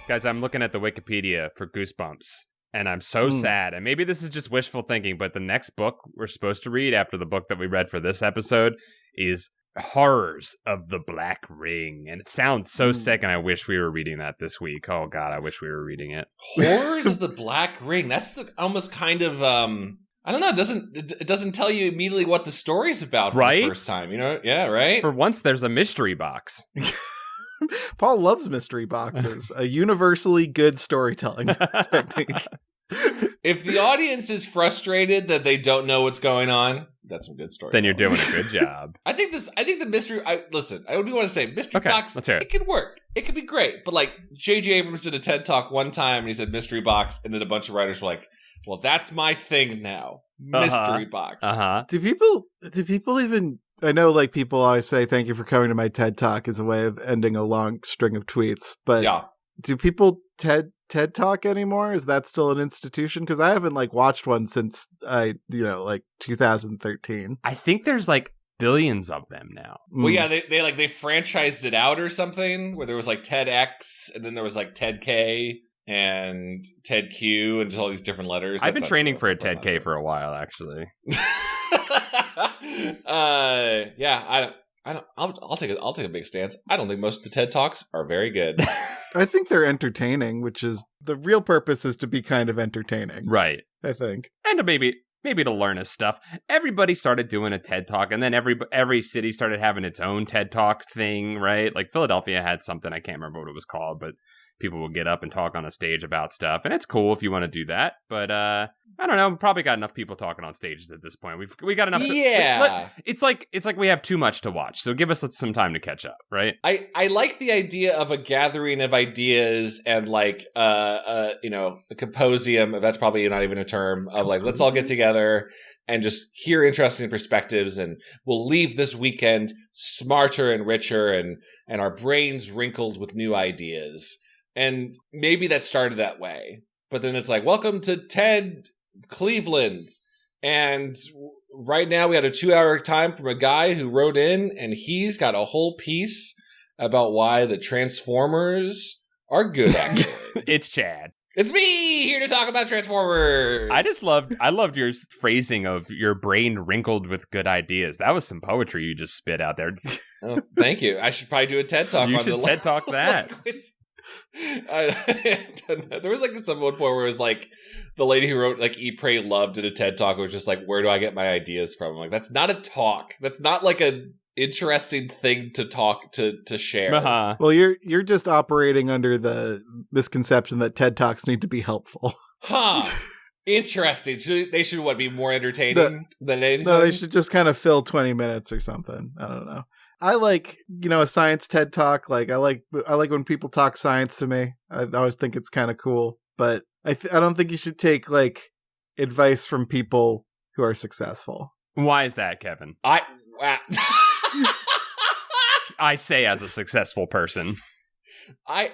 Guys, I'm looking at the Wikipedia for Goosebumps, and I'm so sad. And maybe this is just wishful thinking, but the next book we're supposed to read after the book that we read for this episode is Horrors of the Black Ring. And it sounds so sick, and I wish we were reading that this week. Oh, God, I wish we were reading it. Horrors of the Black Ring. That's almost kind of... I don't know. It doesn't tell you immediately what the story's about for the first time. You know? Yeah, right? For once, there's a mystery box. Paul loves mystery boxes. A universally good storytelling technique. If the audience is frustrated that they don't know what's going on, that's some good storytelling. Then you're doing a good job. I think the mystery... listen, I would want to say mystery box, let's hear it. It could work. It could be great. But like J.J. Abrams did a TED Talk one time and he said mystery box, and then a bunch of writers were like, well, that's my thing now. Mystery box. Do people even... I know, like, people always say, thank you for coming to my TED Talk as a way of ending a long string of tweets. But do people TED Talk anymore? Is that still an institution? Because I haven't, like, watched one since, 2013. I think there's, like, billions of them now. Well, yeah, they franchised it out or something, where there was, like, TEDx, and then there was, like, TEDK, and TEDQ, and just all these different letters. I've been training for a TEDK for a while, actually. I'll take a big stance. I don't think most of the TED Talks are very good. I think they're entertaining, which is the real purpose is to be kind of entertaining. Right. I think. And to maybe to learn us stuff. Everybody started doing a TED Talk, and then every city started having its own TED Talk thing, right? Like Philadelphia had something, I can't remember what it was called, but people will get up and talk on a stage about stuff, and it's cool if you want to do that. But I don't know. We probably got enough people talking on stages at this point. We got enough. It's like we have too much to watch. So give us some time to catch up, right? I like the idea of a gathering of ideas and like a symposium. If that's probably not even a term, of like, let's all get together and just hear interesting perspectives, and we'll leave this weekend smarter and richer, and our brains wrinkled with new ideas. And maybe that started that way. But then it's like, welcome to TED Cleveland. And right now we had a 2-hour time from a guy who wrote in, and he's got a whole piece about why the Transformers are good, actually. It's Chad. It's me here to talk about Transformers. I loved your phrasing of your brain wrinkled with good ideas. That was some poetry you just spit out there. Oh, thank you. I should probably do a TED Talk. You should TED Talk that. There was like some one point where it was like the lady who wrote like Eat, Pray, Love did a TED Talk. It was just like, where do I get my ideas from? I'm like, that's not a talk. That's not like a interesting thing to talk to share. Well, you're just operating under the misconception that TED Talks need to be helpful. Interesting. They should be more entertaining than anything? No, they should just kind of fill 20 minutes or something. I don't know. I like, a science TED Talk. Like I like when people talk science to me. I always think it's kind of cool, but I don't think you should take like advice from people who are successful. Why is that, Kevin? I say as a successful person. I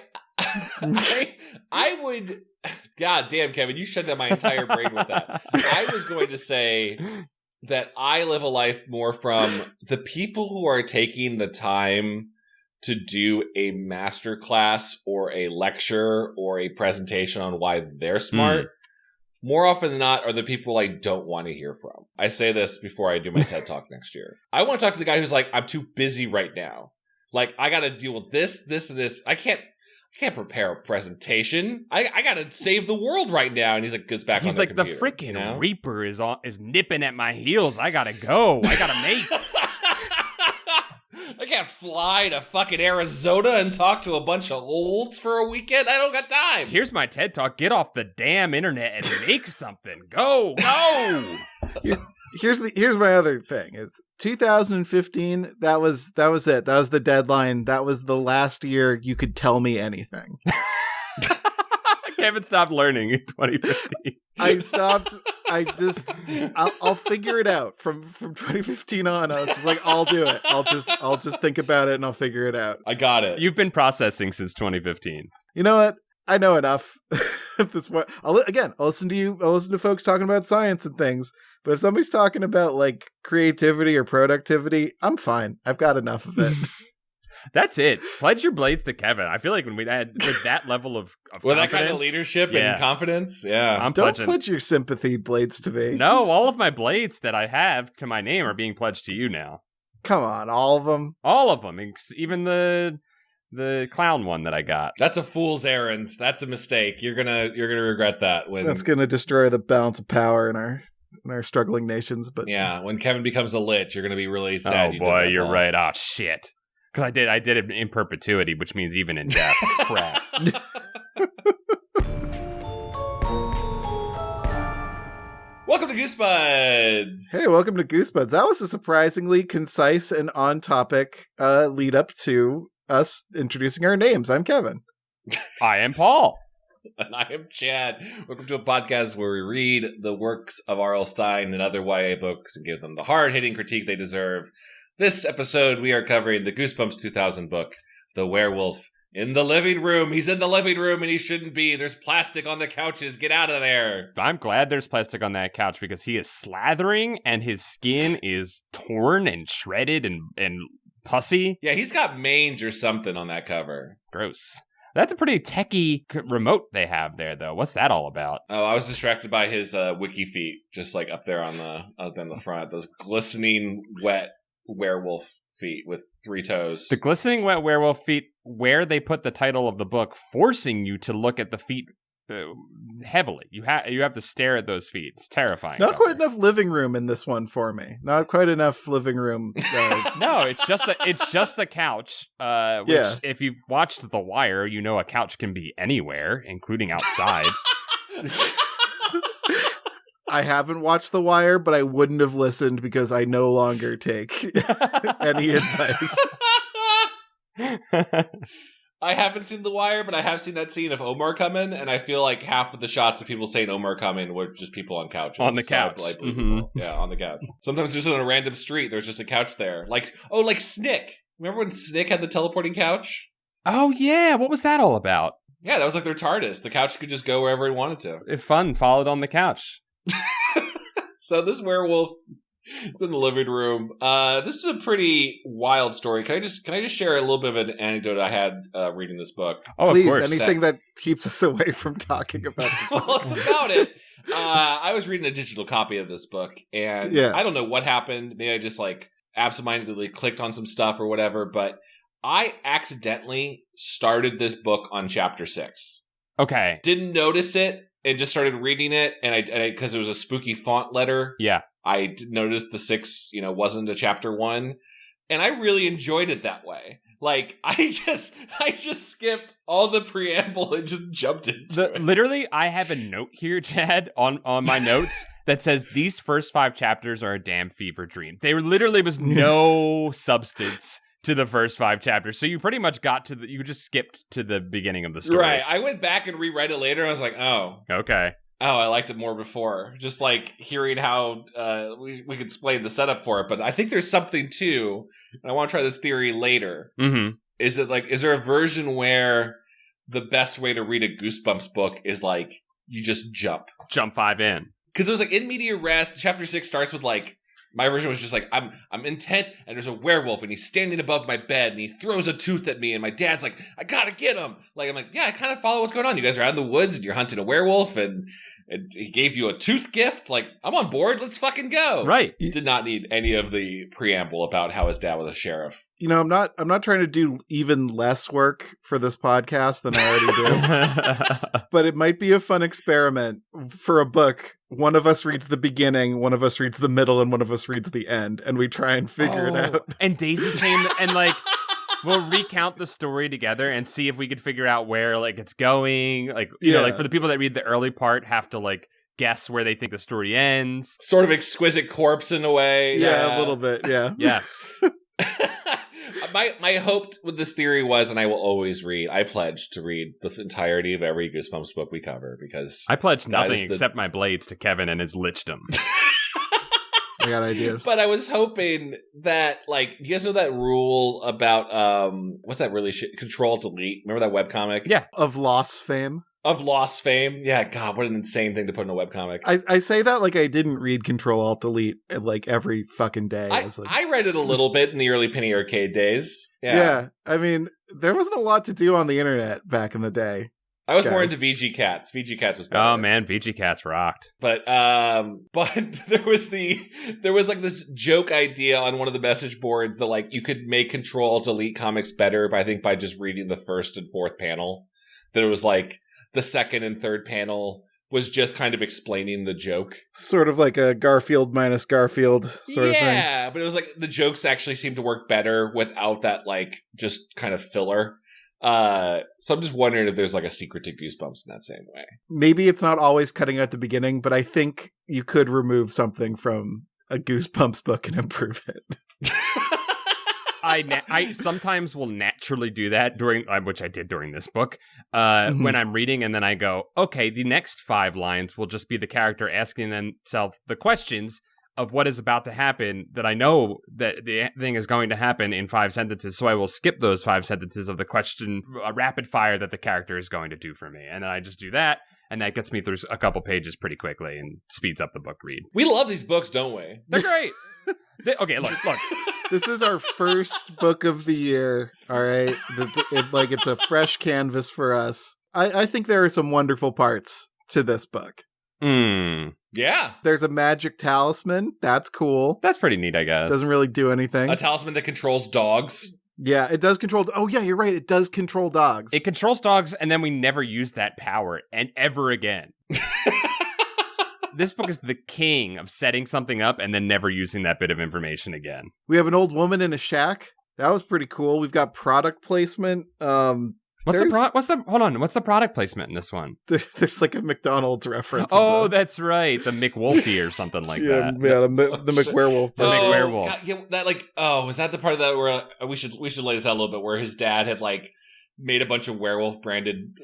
would... God damn, Kevin, you shut down my entire brain with that. I was going to say that I live a life more from the people who are taking the time to do a masterclass or a lecture or a presentation on why they're smart. More often than not are the people I don't want to hear from. I say this before I do my TED Talk next year. I want to talk to the guy who's like, I'm too busy right now. Like, I got to deal with this, and this. I can't prepare a presentation. I got to save the world right now. And he's like, gets back on the computer. He's like, the freaking Reaper is nipping at my heels. I got to go. I got to make. I can't fly to fucking Arizona and talk to a bunch of olds for a weekend. I don't got time. Here's my TED Talk. Get off the damn internet and make something. Go. Here's my other thing is 2015. That was it. That was the deadline. That was the last year you could tell me anything. Kevin stopped learning in 2015. I stopped. I'll figure it out from 2015 on. I was just like, I'll do it. I'll just think about it and I'll figure it out. I got it. You've been processing since 2015. You know what? I know enough at this point. I'll listen to you. I'll listen to folks talking about science and things. But if somebody's talking about like creativity or productivity, I'm fine. I've got enough of it. That's it. Pledge your blades to Kevin. I feel like when we had with that level of with that kind of leadership and confidence, I'm Don't pledging. pledge your sympathy blades to me. No, all of my blades that I have to my name are being pledged to you now. Come on, all of them. All of them, even the clown one that I got. That's a fool's errand. That's a mistake. You're gonna regret that when That's gonna destroy the balance of power in our struggling nations. But when Kevin becomes a lich, you're gonna be really sad. Oh boy, you're right. Oh shit. Because I did it in perpetuity, which means even in death. Crap. Welcome to Goosebuds. Hey, welcome to Goosebuds. That was a surprisingly concise and on-topic lead up to us introducing our names. I'm Kevin. I am Paul. And I am Chad. Welcome to a podcast where we read the works of R.L. Stine and other YA books and give them the hard-hitting critique they deserve. This episode, we are covering the Goosebumps 2000 book, The Werewolf in the Living Room. He's in the living room and he shouldn't be. There's plastic on the couches. Get out of there. I'm glad there's plastic on that couch because he is slathering and his skin is torn and shredded and pussy. Yeah, he's got mange or something on that cover. Gross. That's a pretty techie remote they have there, though. What's that all about? Oh, I was distracted by his wiki feet, just like up there on the front. Those glistening, wet werewolf feet with 3 toes. The glistening wet werewolf feet, where they put the title of the book, forcing you to look at the feet heavily. You have to stare at those feet. It's terrifying. Not quite enough living room in this one for me. Not quite enough living room. No, it's just a couch. Which, if you've watched The Wire, you know a couch can be anywhere, including outside. I haven't watched The Wire, but I wouldn't have listened because I no longer take any advice. I haven't seen The Wire, but I have seen that scene of Omar coming, and I feel like half of the shots of people saying Omar coming were just people on couches. On the couch. So yeah, on the couch. Sometimes just on a random street, there's just a couch there. Like Snick. Remember when Snick had the teleporting couch? Oh, yeah. What was that all about? Yeah, that was like their TARDIS. The couch could just go wherever it wanted to. If fun, followed on the couch. So this werewolf is in the living room. This is a pretty wild story. Can I just share a little bit of an anecdote I had reading this book? Oh, please, of course. anything that keeps us away from talking about the book. Well, it's about it. I was reading a digital copy of this book, and I don't know what happened. Maybe I just absentmindedly clicked on some stuff or whatever, but I accidentally started this book on chapter 6. Okay. Didn't notice it and just started reading it, and I because it was a spooky font letter. Yeah. I noticed the 6, wasn't a chapter 1, and I really enjoyed it that way. Like I just skipped all the preamble and just jumped into it. Literally, I have a note here, Chad, on my notes that says these first 5 chapters are a damn fever dream. There literally was no substance to the first 5 chapters, so you pretty much you just skipped to the beginning of the story. Right. I went back and reread it later, and I was like, oh, okay. Oh, I liked it more before. Just hearing how we could explain the setup for it. But I think there's something too, and I want to try this theory later. Mm-hmm. Is there a version where the best way to read a Goosebumps book is you just jump 5 in? Because it was in media res. Chapter 6 starts with my version was just I'm intent, and there's a werewolf, and he's standing above my bed, and he throws a tooth at me, and my dad's like, I gotta get him. I'm like, yeah, I kind of follow what's going on. You guys are out in the woods, and you're hunting a werewolf, and he gave you a tooth gift. I'm on board. Let's fucking go. Right. Did not need any of the preamble about how his dad was a sheriff. I'm not trying to do even less work for this podcast than I already do. But it might be a fun experiment for a book. One of us reads the beginning, one of us reads the middle, and one of us reads the end, and we try and figure it out. And Daisy came and we'll recount the story together and see if we could figure out where it's going. For the people that read the early part have to guess where they think the story ends. Sort of Exquisite Corpse in a way. Yeah, a little bit. Yeah. Yes. My hope with this theory was, and I will always read, I pledge to read the entirety of every Goosebumps book we cover, because I pledge nothing except my blades to Kevin and his lichdom. I got ideas. But I was hoping that, you guys know that rule about, what's that really shit? Control Delete. Remember that webcomic? Yeah. Of Loss fame. Of Lost fame. Yeah, God, what an insane thing to put in a webcomic. I say that like I didn't read Control-Alt-Delete like every fucking day. I read it a little bit in the early Penny Arcade days. Yeah. I mean, there wasn't a lot to do on the internet back in the day. I was more into VG Cats. VG Cats was better. Oh man, VG Cats rocked. But there was like this joke idea on one of the message boards that like you could make Control-Alt-Delete comics better by just reading the first and fourth panel. That it was like the second and third panel was just kind of explaining the joke. Sort of like a Garfield minus Garfield sort of thing. Yeah, but it was like the jokes actually seemed to work better without that like just kind of filler. So I'm just wondering if there's like a secret to Goosebumps in that same way. Maybe it's not always cutting at the beginning, but I think you could remove something from a Goosebumps book and improve it. I sometimes will naturally do that which I did during this book, when I'm reading, and then I go, okay, the next 5 lines will just be the character asking themselves the questions of what is about to happen that I know that the thing is going to happen in 5 sentences, so I will skip those 5 sentences of the question, a rapid fire that the character is going to do for me, and then I just do that, and that gets me through a couple pages pretty quickly and speeds up the book read. We love these books, don't we? They're great. Okay, look. This is our first book of the year, all right? It's a fresh canvas for us. I think there are some wonderful parts to this book. Yeah. There's a magic talisman. That's cool. That's pretty neat, I guess. Doesn't really do anything. A talisman that controls dogs. Yeah, it does control... Oh, yeah, you're right. It does control dogs. It controls dogs, and then we never use that power, and ever again. This book is the king of setting something up and then never using that bit of information again. We have an old woman in a shack. That was pretty cool. We've got product placement. What's the product placement in this one? There's like a McDonald's reference. Oh, that's right. The McWolfie or something like that. Yeah, the McWerewolf. The McWerewolf. God, yeah, that was that the part of that where we should lay this out a little bit, where his dad had like made a bunch of werewolf branded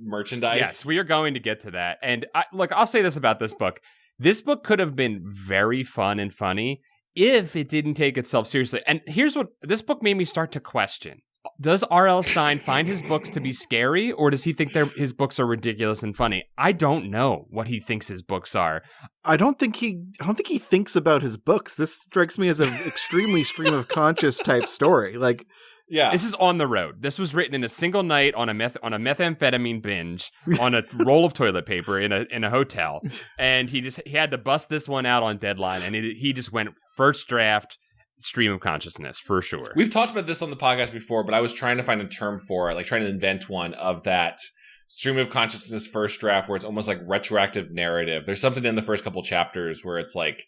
merchandise. Yes, we are going to get to that. And I'll say this about this book. This book could have been very fun and funny if it didn't take itself seriously. And here's what this book made me start to question. Does R.L. Stine find his books to be scary, or does he think his books are ridiculous and funny? I don't know what he thinks his books are. I don't think he thinks about his books. This strikes me as an extremely stream of conscious type story. Like, yeah, this is on the road. This was written in a single night on a methamphetamine binge on a roll of toilet paper in a hotel, and he had to bust this one out on deadline, and he just went first draft. Stream of consciousness, for sure. We've talked about this on the podcast before, but I was trying to find a term for it, like trying to invent one of that stream of consciousness first draft where it's almost like retroactive narrative. There's something in the first couple chapters where it's like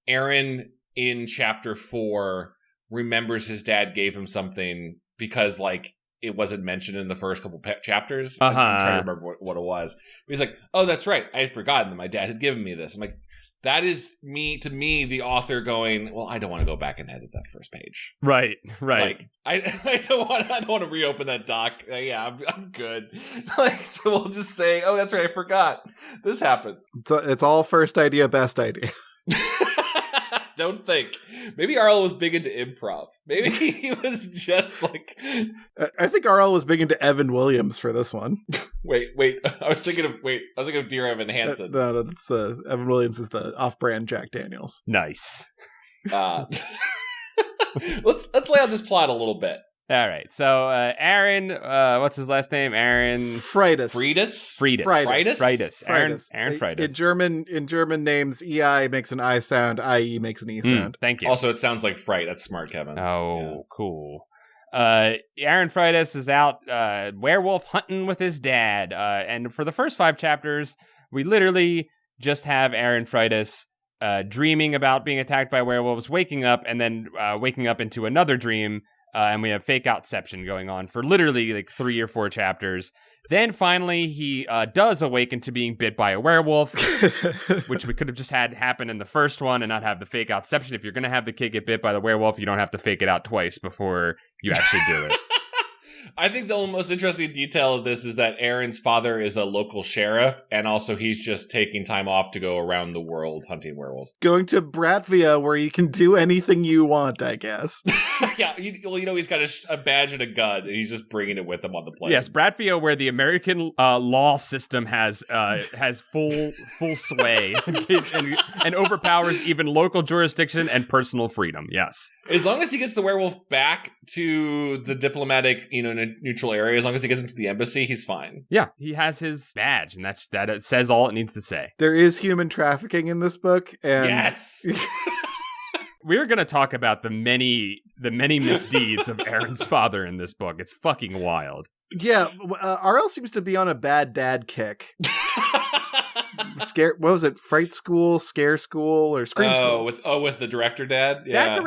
Aaron in chapter 4 remembers his dad gave him something because like it wasn't mentioned in the first couple chapters. I'm trying to remember what it was. But he's like, oh, that's right. I had forgotten that my dad had given me this. I'm like, that is to me, the author going, well, I don't want to go back and edit that first page. Right. Like, I don't want to reopen that doc. Yeah, I'm good. Like, so we'll just say, oh, that's right, I forgot. This happened. It's all first idea, best idea. Don't think. Maybe R.L. was big into improv. Maybe he was just like... I think R.L. was big into Evan Williams for this one. Wait. I was thinking of Dear Evan Hansen. No, that's Evan Williams is the off-brand Jack Daniels. Nice. Let's lay out this plot a little bit. All right. So Aaron, what's his last name? Aaron Freidus. Aaron Freidus. In German names, EI makes an I sound, IE makes an E sound. Thank you. Also, it sounds like fright. That's smart, Kevin. Oh, yeah. Cool. Aaron Freidus is out werewolf hunting with his dad. And for the first 5 chapters, we literally just have Aaron Freidus dreaming about being attacked by werewolves, waking up, and then waking up into another dream. And we have fake outception going on for literally like 3 or 4 chapters. Then finally, he does awaken to being bit by a werewolf, which we could have just had happen in the first one and not have the fake outception. If you're going to have the kid get bit by the werewolf, you don't have to fake it out twice before you actually do it. I think the most interesting detail of this is that Aaron's father is a local sheriff, and also he's just taking time off to go around the world hunting werewolves. Going to Bratvia, where you can do anything you want, I guess. Yeah, he's got a badge and a gun, and he's just bringing it with him on the plane. Yes, Bratvia, where the American law system has full sway and overpowers even local jurisdiction and personal freedom. Yes, as long as he gets the werewolf back to the diplomatic, in a neutral area, as long as he gets him to the embassy, he's fine. Yeah, he has his badge, and that it says all it needs to say. There is human trafficking in this book, and yes. We're going to talk about the many misdeeds of Aaron's father in this book. It's fucking wild. Yeah, RL seems to be on a bad dad kick. What was it? Fright School, Scare School, or Scream School? With the director dad? Yeah.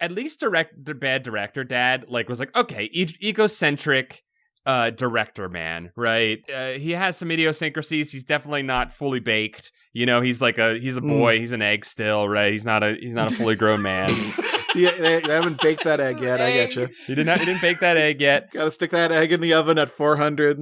At least the bad director dad, was like, okay, egocentric director man, right? He has some idiosyncrasies. He's definitely not fully baked. He's a boy. He's an egg still, right? He's not a fully grown man. Yeah, they haven't baked that egg yet. I get you. He didn't bake that egg yet. Got to stick that egg in the oven at 400.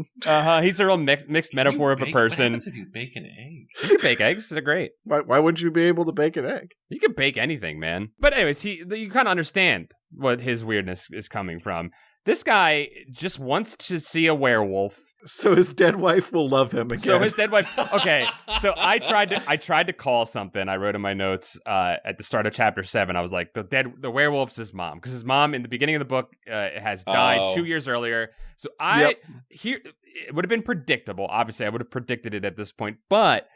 He's a real mixed metaphor of a person. What happens if you bake an egg? You can bake eggs. They're great. Why wouldn't you be able to bake an egg? You can bake anything, man. But anyways, you kind of understand what his weirdness is coming from. This guy just wants to see a werewolf. So his dead wife will love him again. So his dead wife. Okay. So I tried to call something. I wrote in my notes at the start of chapter 7. I was like, the werewolf's his mom, because his mom in the beginning of the book has died 2 years earlier. So it would have been predictable. Obviously, I would have predicted it at this point. But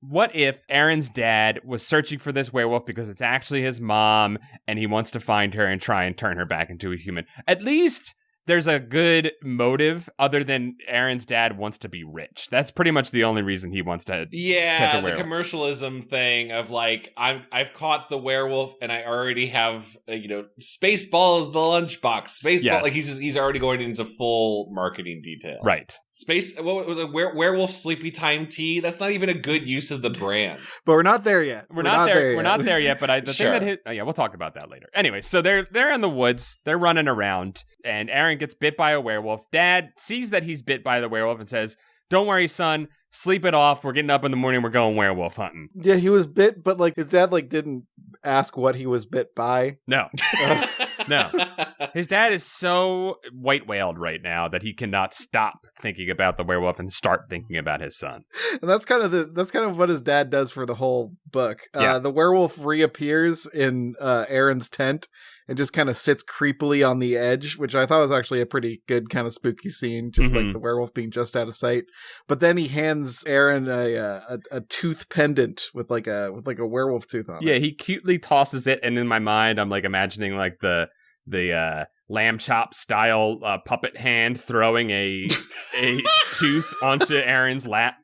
what if Aaron's dad was searching for this werewolf because it's actually his mom, and he wants to find her and try and turn her back into a human? At least there's a good motive other than Aaron's dad wants to be rich. That's pretty much the only reason he wants to catch a werewolf. The commercialism thing of I've caught the werewolf and I already have Spaceball is the lunchbox. Spaceball, yes. He's already going into full marketing detail. Right. What was a werewolf sleepy time tea? That's not even a good use of the brand. But we're not there yet. We're not there yet. But thing that we'll talk about that later. Anyway, so they're in the woods. They're running around, and Aaron gets bit by a werewolf. Dad sees that he's bit by the werewolf and says, "Don't worry, son. Sleep it off. We're getting up in the morning. We're going werewolf hunting." Yeah, he was bit, but his dad didn't ask what he was bit by. No. No. His dad is so white whaled right now that he cannot stop thinking about the werewolf and start thinking about his son. And that's kind of what his dad does for the whole book. The werewolf reappears in Aaron's tent and just kind of sits creepily on the edge, which I thought was actually a pretty good kind of spooky scene, just like the werewolf being just out of sight. But then he hands Aaron a tooth pendant with a werewolf tooth on it. Yeah, he cutely tosses it, and in my mind, I'm imagining the lamb chop style puppet hand throwing a tooth onto Aaron's lap.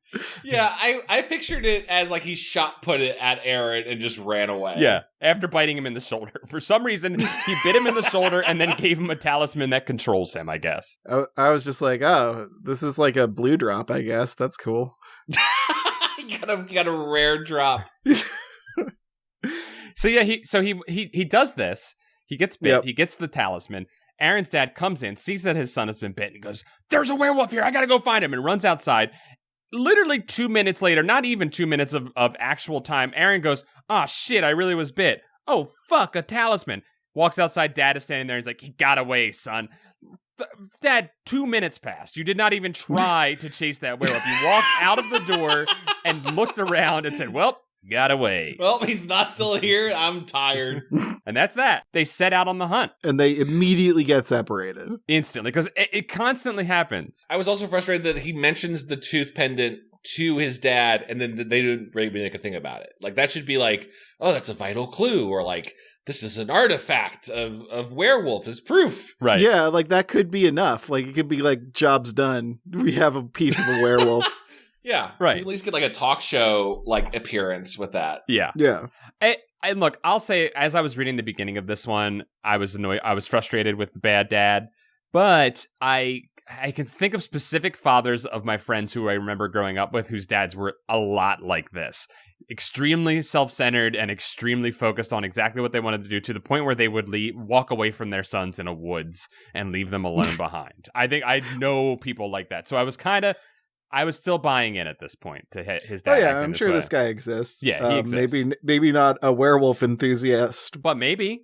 Yeah, I pictured it as he shot put it at Aaron and just ran away. Yeah, after biting him in the shoulder. For some reason, he bit him in the shoulder and then gave him a talisman that controls him, I guess. I was just like, oh, this is like a blue drop, I guess. That's cool. You got a rare drop. So yeah, he does this. He gets bit. Yep. He gets the talisman. Aaron's dad comes in, sees that his son has been bitten, and goes, "There's a werewolf here. I gotta go find him," and runs outside. Literally 2 minutes later, not even 2 minutes of actual time, Aaron goes, "Oh shit, I really was bit. Oh fuck, a talisman." Walks outside, dad is standing there, and he's like, "He got away, son." Dad, 2 minutes passed. You did not even try to chase that werewolf. You walked out of the door and looked around and said, "Well, got away. Well, he's not still here. I'm tired." And that's that. They set out on the hunt. And they immediately get separated. Instantly, because it constantly happens. I was also frustrated that he mentions the tooth pendant to his dad, and then they didn't really make a thing about it. That should be oh, that's a vital clue, or this is an artifact of werewolf as proof. Right. Yeah, that could be enough. It could be job's done. We have a piece of a werewolf. Yeah, right. You at least get a talk show appearance with that. Yeah, yeah. And look, I'll say, as I was reading the beginning of this one, I was annoyed. I was frustrated with the bad dad, but I can think of specific fathers of my friends who I remember growing up with whose dads were a lot like this. extremely self-centered and extremely focused on exactly what they wanted to do, to the point where they would walk away from their sons in a woods and leave them alone behind. I think I know people like that. So I was still buying in at this point to his dad. Oh yeah, I'm sure this guy exists. Yeah, he exists. Maybe not a werewolf enthusiast, but maybe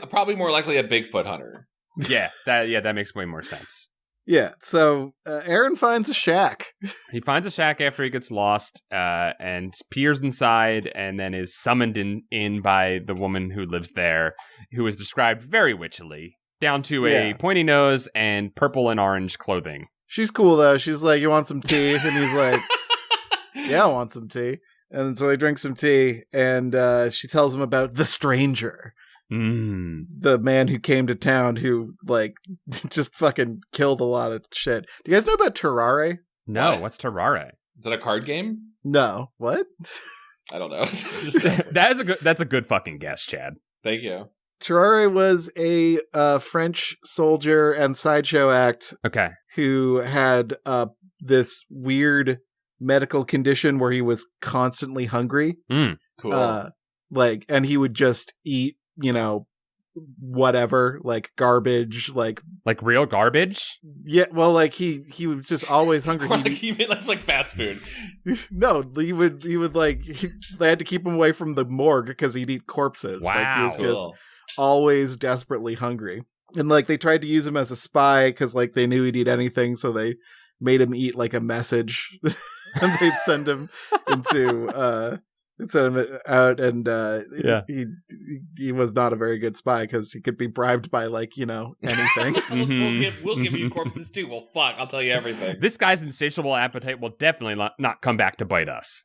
probably more likely a Bigfoot hunter. Yeah, that makes way more sense. Yeah, so Aaron finds a shack. He finds a shack after he gets lost, and peers inside, and then is summoned in by the woman who lives there, who is described very witchily, down to a pointy nose and purple and orange clothing. She's cool, though. She's like, you want some tea? And he's like, yeah, I want some tea. And so they drink some tea, and she tells him about the stranger. The man who came to town who, like, just fucking killed a lot of shit. Do you guys know about Terrare? No, what's Terrare? Is that a card game? No. What? I don't know. That's a good fucking guess, Chad. Thank you. Terrare was a French soldier and sideshow act. Okay. Who had this weird medical condition where he was constantly hungry. Cool. And he would just eat, whatever, like garbage, like real garbage. Yeah, well, like he was just always hungry. He made like fast food. No, he would they had to keep him away from the morgue because he'd eat corpses. Wow, like he was just always desperately hungry. And like they tried to use him as a spy because like they knew he'd eat anything, so they made him eat like a message, and they'd send him out, and he was not a very good spy because he could be bribed by anything. We'll give you corpses too. Well, fuck, I'll tell you everything. This guy's insatiable appetite will definitely not come back to bite us.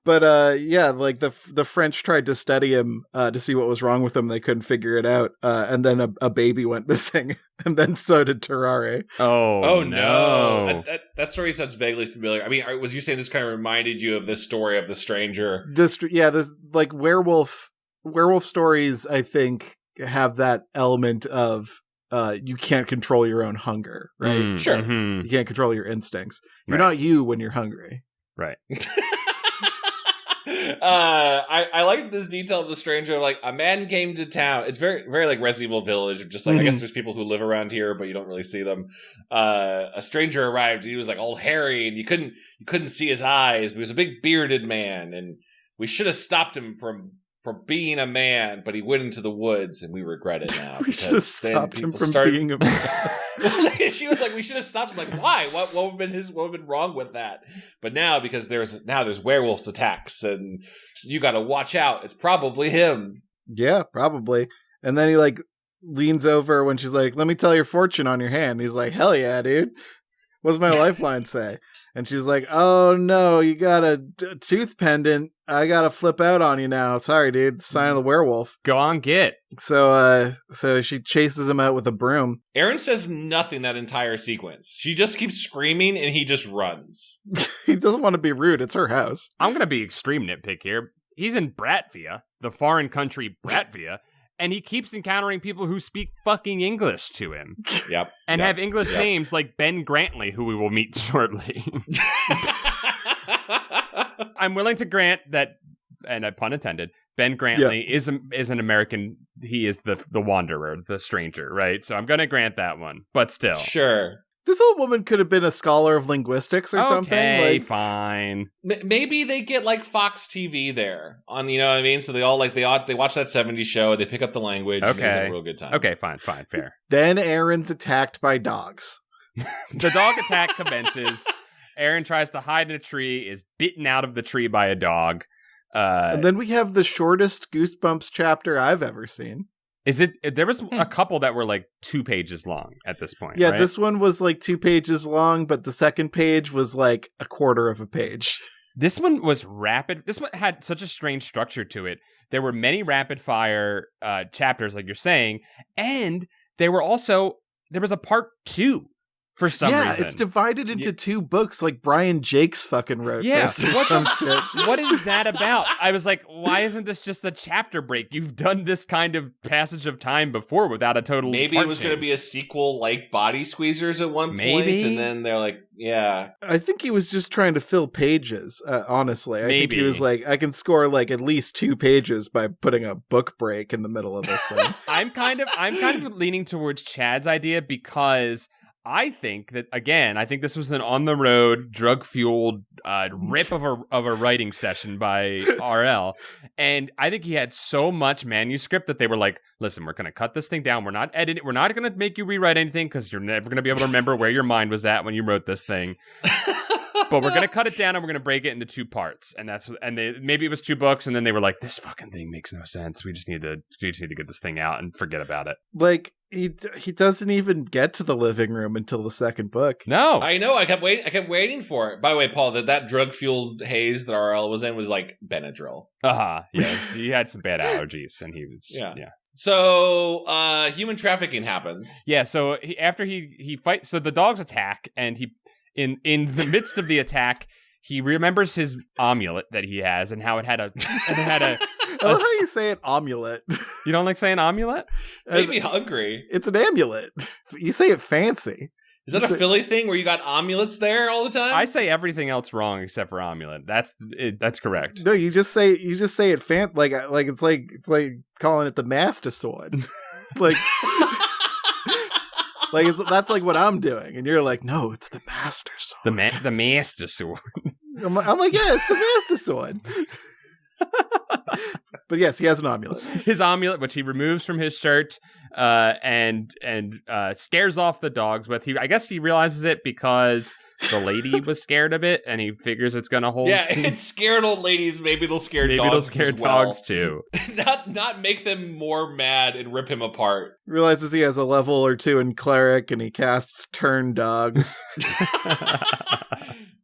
But the French tried to study him to see what was wrong with him. They couldn't figure it out, and then a baby went missing, and then so did Terrare. Oh no! That story sounds vaguely familiar. I mean, was you saying this kind of reminded you of this story of the stranger? This like werewolf stories, I think, have that element of you can't control your own hunger, right? Sure, you can't control your instincts. You're not you when you're hungry. Right. I liked this detail of the stranger. Like, a man came to town. It's very, very like Resident Evil Village. Just like, I guess there's people who live around here, but you don't really see them. A stranger arrived. He was like all hairy, and you couldn't see his eyes. But he was a big bearded man, and we should have stopped him from being a man. But he went into the woods, and we regret it now. We should have stopped him from being a man. She was like, we should have stopped him. Like, why? What would have been wrong with that? But now, because there's werewolves attacks, and you got to watch out. It's probably him. Yeah, probably. And then he like leans over when she's like, "Let me tell your fortune on your hand." He's like, "Hell yeah, dude. What's my lifeline say?" And she's like, "Oh no, you got a tooth pendant. I gotta flip out on you now. Sorry, dude. It's the sign of the werewolf. Go on, get." So she chases him out with a broom. Aaron says nothing that entire sequence. She just keeps screaming, and he just runs. He doesn't want to be rude. It's her house. I'm gonna be extreme nitpick here. He's in Bratvia, the foreign country Bratvia, and he keeps encountering people who speak fucking English to him. Yep. And have English names like Ben Grantley, who we will meet shortly. I'm willing to grant that, and pun intended, Ben Grantley is an American. He is the wanderer, the stranger, right? So I'm going to grant that one, but still. Sure. This old woman could have been a scholar of linguistics or something. Okay, fine. Maybe they get like Fox TV there on, you know what I mean? So they all they watch that 70s show. They pick up the language. Okay, and they have a real good time. Okay, fine, fair. Then Aaron's attacked by dogs. The dog attack commences. Aaron tries to hide in a tree, is bitten out of the tree by a dog. And then we have the shortest Goosebumps chapter I've ever seen. There was a couple that were like 2 pages long at this point. Yeah, right? This one was like 2 pages long, but the second page was like a quarter of a page. This one was rapid. This one had such a strange structure to it. There were many rapid fire chapters, like you're saying, and there was a part 2. for some reason. It's divided into two books, like Brian Jakes fucking wrote this or some shit. What is that about? I was like, why isn't this just a chapter break? You've done this kind of passage of time before without a total. Maybe it was going to be a sequel like Body Squeezers at one point, and then they're like, yeah. I think he was just trying to fill pages. Honestly, I think he was like, I can score like at least 2 pages by putting a book break in the middle of this thing. I'm kind of leaning towards Chad's idea because I think that, again, I think this was an on-the-road, drug-fueled rip of a writing session by RL, and I think he had so much manuscript that they were like, listen, we're going to cut this thing down. We're not editing. We're not going to make you rewrite anything because you're never going to be able to remember where your mind was at when you wrote this thing. But we're going to cut it down and we're going to break it into 2 parts. And maybe it was 2 books, and then they were like, this fucking thing makes no sense. We just need to get this thing out and forget about it. Like, he doesn't even get to the living room until the 2nd book. No. I know. I kept waiting for it. By the way, Paul, that drug-fueled haze that RL was in was like Benadryl. Uh-huh. Yeah, he had some bad allergies, and he was... Yeah. So, human trafficking happens. Yeah, so after he fights... So the dogs attack, and he... In the midst of the attack, he remembers his amulet that he has and how it had a... I love how you say it, amulet. You don't like saying amulet? Made me hungry. It's an amulet. You say it fancy. Is that a Philly thing where you got amulets there all the time? I say everything else wrong except for amulet. That's correct. No, you just say it like it's like calling it the master sword. Like that's like what I'm doing, and you're like, no, it's the master sword. The master sword. I'm like, yeah, it's the master sword. But yes, he has an amulet. His amulet, which he removes from his shirt, and scares off the dogs with. I guess he realizes it because the lady was scared of it, and he figures it's going to hold. Yeah, it scared old ladies. Maybe it'll scare dogs. Maybe it'll scare dogs too. not make them more mad and rip him apart. Realizes he has a level or 2 in cleric, and he casts turn dogs.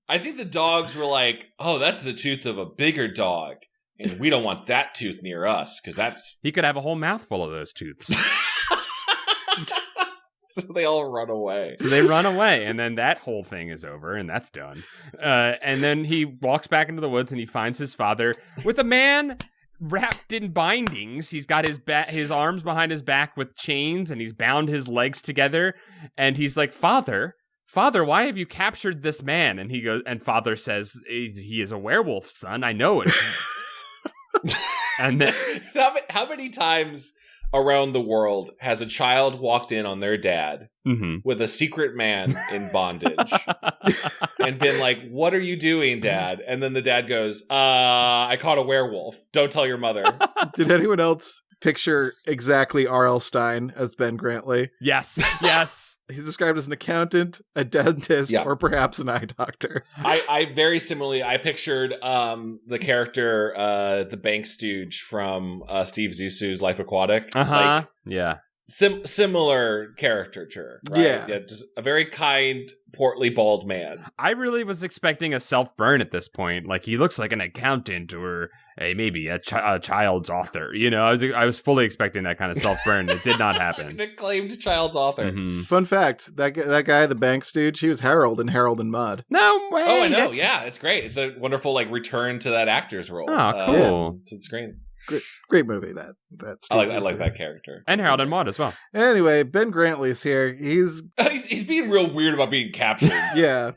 I think the dogs were like, "Oh, that's the tooth of a bigger dog." And we don't want that tooth near us, because that's... He could have a whole mouthful of those tooths. So they all run away. So they run away, and then that whole thing is over, and that's done. And then he walks back into the woods, and he finds his father with a man wrapped in bindings. He's got his arms behind his back with chains, and he's bound his legs together. And he's like, Father, why have you captured this man? And he goes, and Father says, he is a werewolf, son. I know it. And then, how many times around the world has a child walked in on their dad with a secret man in bondage and been like, what are you doing, Dad? And then the dad goes, I caught a werewolf. Don't tell your mother. Did anyone else picture exactly R.L. Stine as Ben Grantley? Yes. He's described as an accountant, a dentist, or perhaps an eye doctor. I very similarly, I pictured the character, the bank stooge from Steve Zissou's Life Aquatic. Like, yeah. Similar caricature, right? Yeah, just a very kind, portly, bald man. I really was expecting a self-burn at this point. Like, he looks like an accountant or maybe a child's author. You know, I was fully expecting that kind of self-burn. It did not happen. An acclaimed child's author. Mm-hmm. Fun fact, that guy, the bank stooge, he was Harold in Harold and Maude. No way! Oh, I know. Yeah, it's great. It's a wonderful, like, return to that actor's role. Oh, cool. To the screen. Great movie, that I like that character. And Harold and Maude as well. Anyway, Ben Grantley's here. He's being real weird about being captured. Yeah.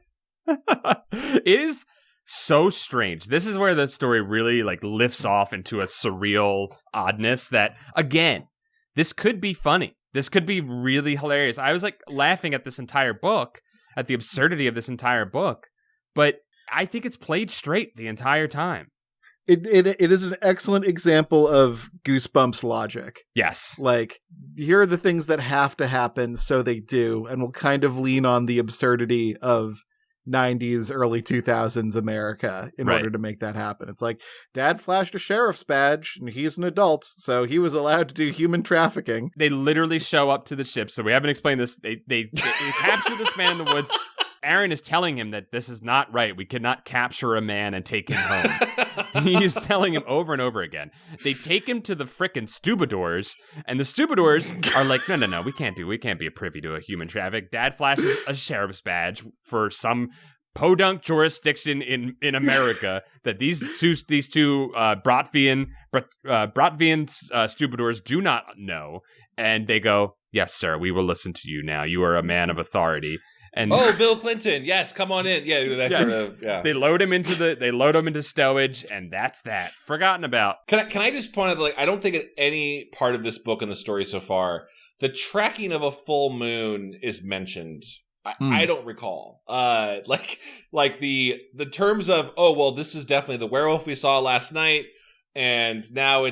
It is so strange. This is where the story really like lifts off into a surreal oddness that, again, this could be funny. This could be really hilarious. I was like laughing at this entire book, at the absurdity of this entire book, but I think it's played straight the entire time. It is an excellent example of Goosebumps logic. Yes. Like, here are the things that have to happen, so they do, and we'll kind of lean on the absurdity of 90s, early 2000s America in order to make that happen. It's like, Dad flashed a sheriff's badge, and he's an adult, so he was allowed to do human trafficking. They literally show up to the ship, so we haven't explained this. They capture this man in the woods, Aaron is telling him that this is not right. We cannot capture a man and take him home. He's telling him over and over again. They take him to the frickin' stevedores, and the stevedores are like, no, we can't be a privy to a human traffic. Dad flashes a sheriff's badge for some podunk jurisdiction in America that these two Bratvian stevedores do not know, and they go, yes, sir, we will listen to you now. You are a man of authority. And Bill Clinton, yes, come on in. Yeah, sort of. Yeah. They load him into stowage, and that's that. Forgotten about. Can I just point out, like, I don't think at any part of this book and the story so far, the tracking of a full moon is mentioned. I don't recall. Like the terms of, this is definitely the werewolf we saw last night, and now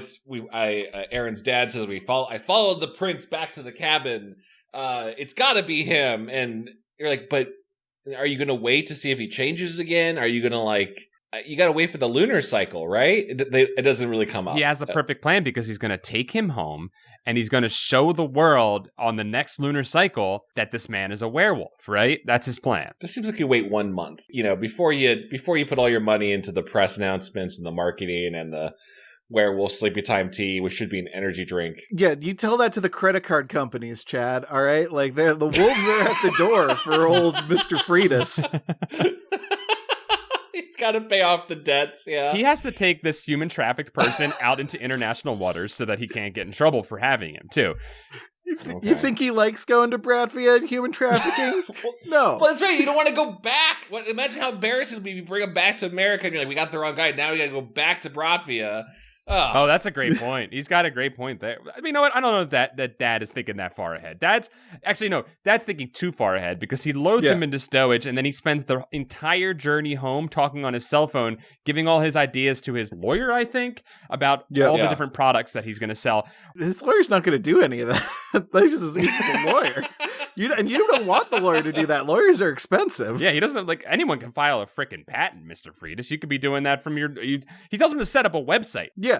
Aaron's dad says I followed the prince back to the cabin. It's got to be him, and you're like, but are you going to wait to see if he changes again? Are you going to you got to wait for the lunar cycle, right? It doesn't really come up. He has a perfect plan because he's going to take him home and he's going to show the world on the next lunar cycle that this man is a werewolf, right? That's his plan. It seems like you wait 1 month, before you put all your money into the press announcements and the marketing and the werewolf sleepy time tea, which should be an energy drink. Yeah, you tell that to the credit card companies, Chad, all right? Like, the wolves are at the door for old Mr. Freidus. He's got to pay off the debts, yeah. He has to take this human trafficked person out into international waters so that he can't get in trouble for having him, too. You think he likes going to Bratvia and human trafficking? No. Well, that's right. You don't want to go back. Imagine how embarrassing it would be if you bring him back to America and you're like, we got the wrong guy. Now we got to go back to Bratvia. Oh, that's a great point. He's got a great point there. I mean, you know what? I don't know that Dad is thinking that far ahead. Dad's thinking too far ahead because he loads him into stowage and then he spends the entire journey home talking on his cell phone, giving all his ideas to his lawyer, I think, about all the different products that he's going to sell. His lawyer's not going to do any of that. He's the lawyer. You don't want the lawyer to do that. Lawyers are expensive. Yeah, he doesn't, anyone can file a frickin' patent, Mr. Freidus. You could be doing that from he tells him to set up a website. Yeah.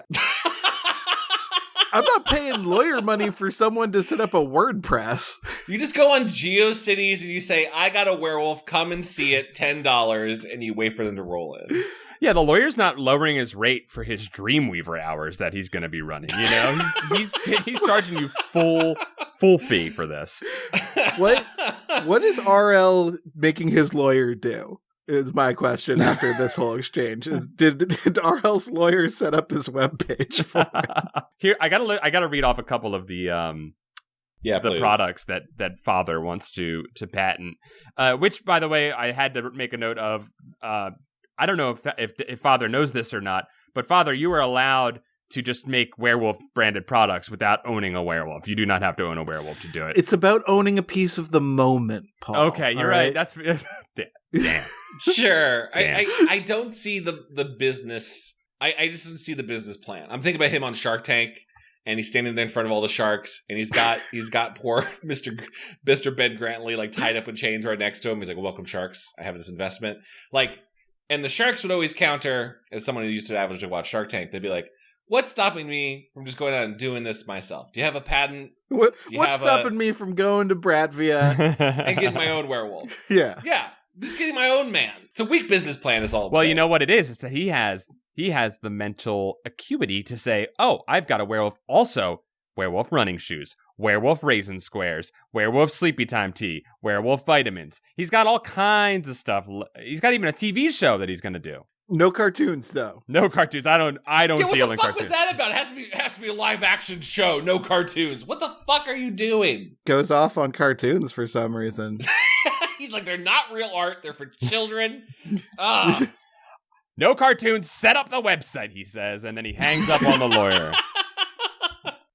I'm not paying lawyer money for someone to set up a WordPress. You just go on GeoCities and you say, I got a werewolf, come and see it, $10, and you wait for them to roll in. Yeah, the lawyer's not lowering his rate for his Dreamweaver hours that he's going to be running, he's charging you full fee for this. What is RL making his lawyer do? Is my question after this whole exchange. Did RL's lawyer set up this webpage for him? Here, I gotta read off a couple of the please. Products that Father wants to patent. Which, by the way, I had to make a note of. I don't know if Father knows this or not, but Father, you are allowed to just make werewolf branded products without owning a werewolf. You do not have to own a werewolf to do it. It's about owning a piece of the moment, Paul. Okay, you're right. That's damn. Sure. Damn. I don't see the business. I just don't see the business plan. I'm thinking about him on Shark Tank, and he's standing there in front of all the sharks, and he's got poor Mr. Ben Grantley tied up in chains right next to him. He's like, "Welcome, sharks. I have this investment." And the sharks would always counter, as someone who used to watch Shark Tank, they'd be like, what's stopping me from just going out and doing this myself? Do you have a patent? What's stopping me from going to Bratvia and getting my own werewolf? Yeah. Yeah. Just getting my own man. It's a weak business plan is all I'm saying. You know what it is? It's that he has the mental acuity to say, oh, I've got a werewolf. Also, werewolf running shoes, werewolf raisin squares, werewolf sleepy time tea, werewolf vitamins. He's got all kinds of stuff. He's got even a TV show that he's going to do. No cartoons, though. No cartoons. I don't deal in cartoons. What the fuck was that about? It has to be a live action show. No cartoons. What the fuck are you doing? Goes off on cartoons for some reason. He's like, they're not real art. They're for children. No cartoons. Set up the website, he says, and then he hangs up on the lawyer.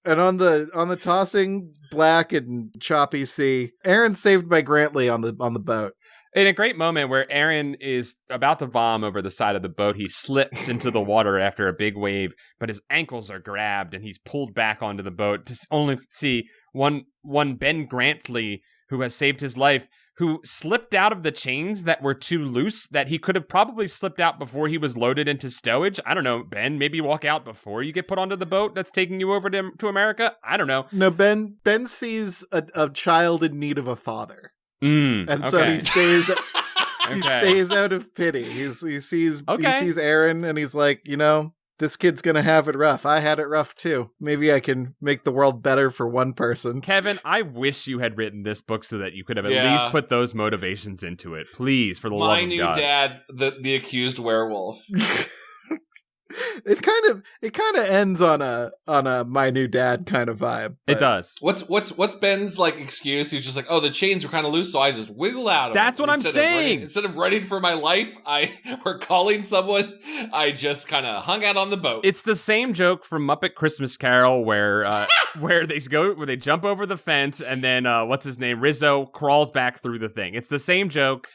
And on the tossing black and choppy sea, Aaron's saved by Grantley on the boat. In a great moment where Aaron is about to vom over the side of the boat, he slips into the water after a big wave, but his ankles are grabbed and he's pulled back onto the boat to only see one Ben Grantley, who has saved his life, who slipped out of the chains that were too loose, that he could have probably slipped out before he was loaded into stowage. I don't know, Ben, maybe walk out before you get put onto the boat that's taking you over to America? I don't know. No, Ben sees a child in need of a father. And so he stays He stays out of pity. He sees Okay. Aaron and he's like, this kid's gonna have it rough. I had it rough too. Maybe I can make the world better for one person. Kevin, I wish you had written this book so that you could have at least put those motivations into it. Please, for the love of God. My new dad, the accused werewolf. It kind of ends on a my new dad kind of vibe. It does. What's Ben's like excuse? He's just like, oh, the chains were kind of loose, so I just wiggle out of That's them. what I'm saying. Instead of running for my life, or calling someone, I just kind of hung out on the boat. It's the same joke from Muppet Christmas Carol where they jump over the fence and then what's his name, Rizzo, crawls back through the thing. It's the same joke.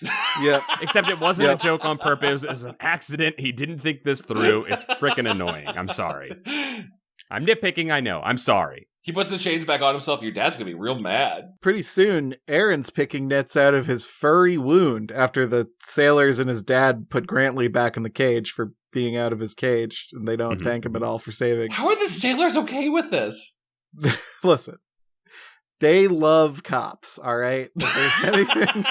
Yeah. Except it wasn't a joke on purpose. It was an accident. He didn't think this through. It's freaking annoying. I'm sorry. I'm nitpicking, I know. I'm sorry. He puts the chains back on himself. Your dad's gonna be real mad. Pretty soon, Aaron's picking nits out of his furry wound after the sailors and his dad put Grantley back in the cage for being out of his cage, and they don't thank him at all for saving. How are the sailors okay with this? Listen, they love cops, all right? If there's anything...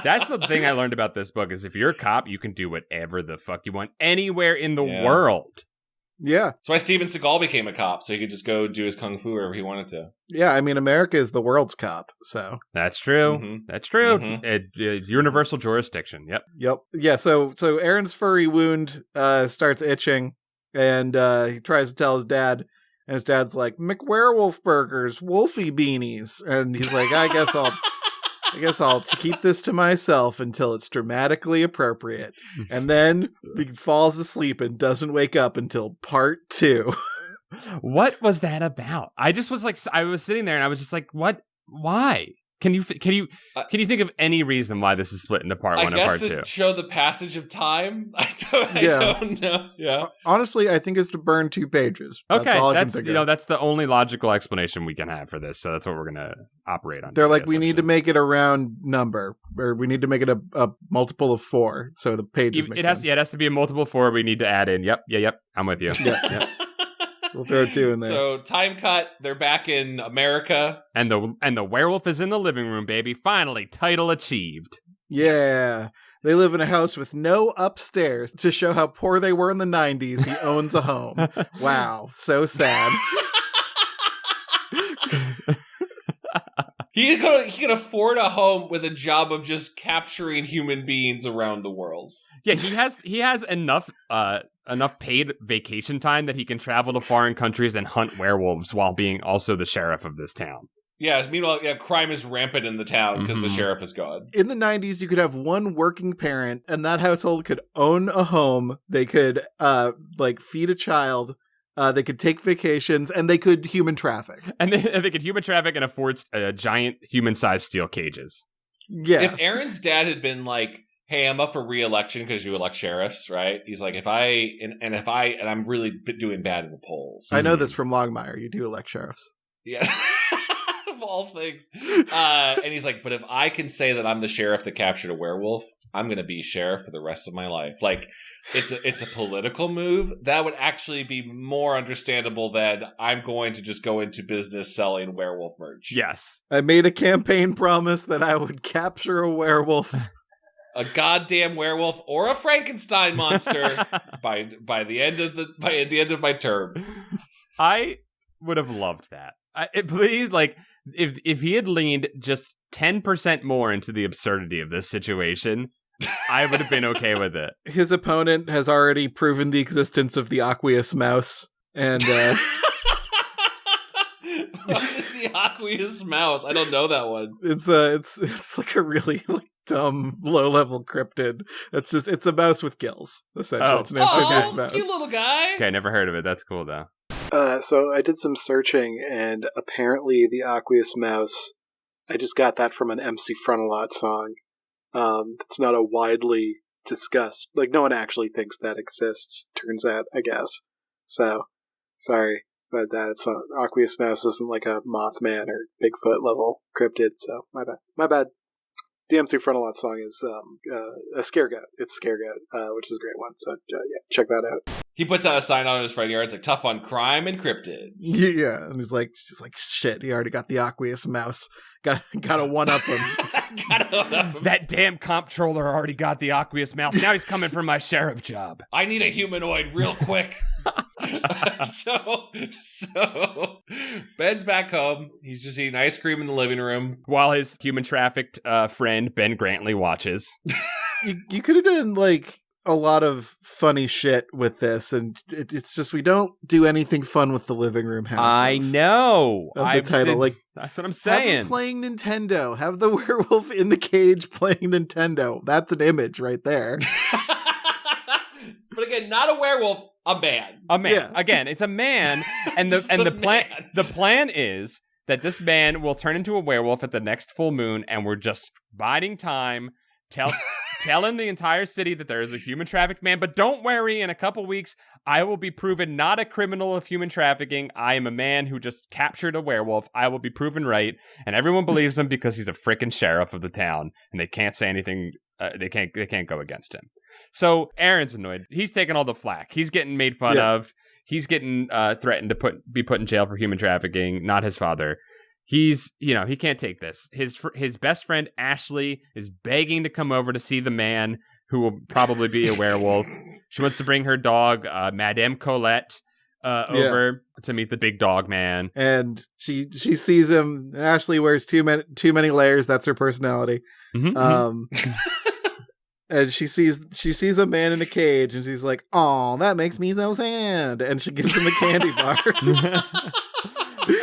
That's the thing I learned about this book is if you're a cop, you can do whatever the fuck you want anywhere in the world. Yeah. That's why Steven Seagal became a cop, so he could just go do his kung fu wherever he wanted to. Yeah, I mean, America is the world's cop, so. That's true. Mm-hmm. That's true. Mm-hmm. Universal jurisdiction. Yep. Yeah, so Aaron's furry wound starts itching, and he tries to tell his dad, and his dad's like, McWerewolf burgers, Wolfie beanies. And he's like, I guess I'll keep this to myself until it's dramatically appropriate. And then he falls asleep and doesn't wake up until part 2. What was that about? I just was like, I was sitting there and I was just like, what? Why? Can you think of any reason why this is split into part 1 and part 2? I guess to show the passage of time. I don't know. Yeah. Honestly, I think it's to burn 2 pages. Okay, that's the only logical explanation we can have for this. So that's what we're gonna operate on. They're like, we need to make it a round number, or we need to make it a multiple of 4, so the pages make sense. It has to be a multiple of 4. We need to add in. Yep. I'm with you. Yep. We'll throw 2 in there. So time cut. They're back in America, and the werewolf is in the living room, baby. Finally, title achieved. Yeah, they live in a house with no upstairs. To show how poor they were in the 90s, he owns a home. Wow, so sad. He can afford a home with a job of just capturing human beings around the world. Yeah, he has enough paid vacation time that he can travel to foreign countries and hunt werewolves while being also the sheriff of this town. Yeah, meanwhile, crime is rampant in the town because the sheriff is gone. In the 90s, you could have one working parent, and that household could own a home. They could, feed a child. They could take vacations, and they could human traffic. And they could human traffic and afford giant human-sized steel cages. Yeah. If Aaron's dad had been like, hey, I'm up for re-election because you elect sheriffs, right? He's like, I'm really doing bad in the polls. I know this from Longmire. You do elect sheriffs. Yeah. Of all things. And he's like, but if I can say that I'm the sheriff that captured a werewolf, I'm going to be sheriff for the rest of my life. Like, it's a political move. That would actually be more understandable than I'm going to just go into business selling werewolf merch. Yes. I made a campaign promise that I would capture a werewolf. A goddamn werewolf or a Frankenstein monster by the end of my term. I would have loved that. Please, like, if he had leaned just 10% more into the absurdity of this situation, I would have been okay with it. His opponent has already proven the existence of the aqueous mouse, and what is the aqueous mouse? I don't know that one. It's like a really dumb low-level cryptid. It's a mouse with gills, essentially. Oh. It's an amphibious mouse. Cute little guy. Okay, never heard of it. That's cool though. So I did some searching, and apparently the aqueous mouse, I just got that from an MC Frontalot song. It's not a widely discussed, like, no one actually thinks that exists, turns out, I guess. So, sorry about that. It's not, aqueous mouse isn't like a Mothman or Bigfoot level cryptid, so my bad. The MC Frontalot song is a Scaregoat. It's Scaregoat, which is a great one, so yeah, check that out. He puts out a sign on his front yard. It's like, tough on crime and cryptids. Yeah, and she's like, shit, he already got the aqueous mouse. Gotta one-up him. Gotta one-up him. That damn comptroller already got the aqueous mouse. Now he's coming for my sheriff job. I need a humanoid real quick. So Ben's back home. He's just eating ice cream in the living room. While his human trafficked friend, Ben Grantley, watches. You could have done, like, a lot of funny shit with this, and it's just we don't do anything fun with the living room half. I know. Of the title, like, that's what I'm saying. Have him playing Nintendo. Have the werewolf in the cage playing Nintendo. That's an image right there. But again, not a werewolf, a man. A man. Yeah. Again, it's a man, and the plan is that this man will turn into a werewolf at the next full moon, and we're just biding time. Telling the entire city that there is a human trafficked man, but don't worry, in a couple weeks, I will be proven not a criminal of human trafficking. I am a man who just captured a werewolf. I will be proven right, and everyone believes him because he's a frickin' sheriff of the town, and they can't say anything. They can't go against him. So Aaron's annoyed. He's taking all the flack. He's getting made fun of. He's getting threatened to be put in jail for human trafficking. Not his father. He can't take this. His best friend, Ashley, is begging to come over to see the man who will probably be a werewolf. She wants to bring her dog, Madame Colette, over to meet the big dog man. And she sees him. Ashley wears too many layers. That's her personality. Mm-hmm. And she sees a man in a cage, and she's like, "Oh, that makes me so sad." And she gives him a candy bar.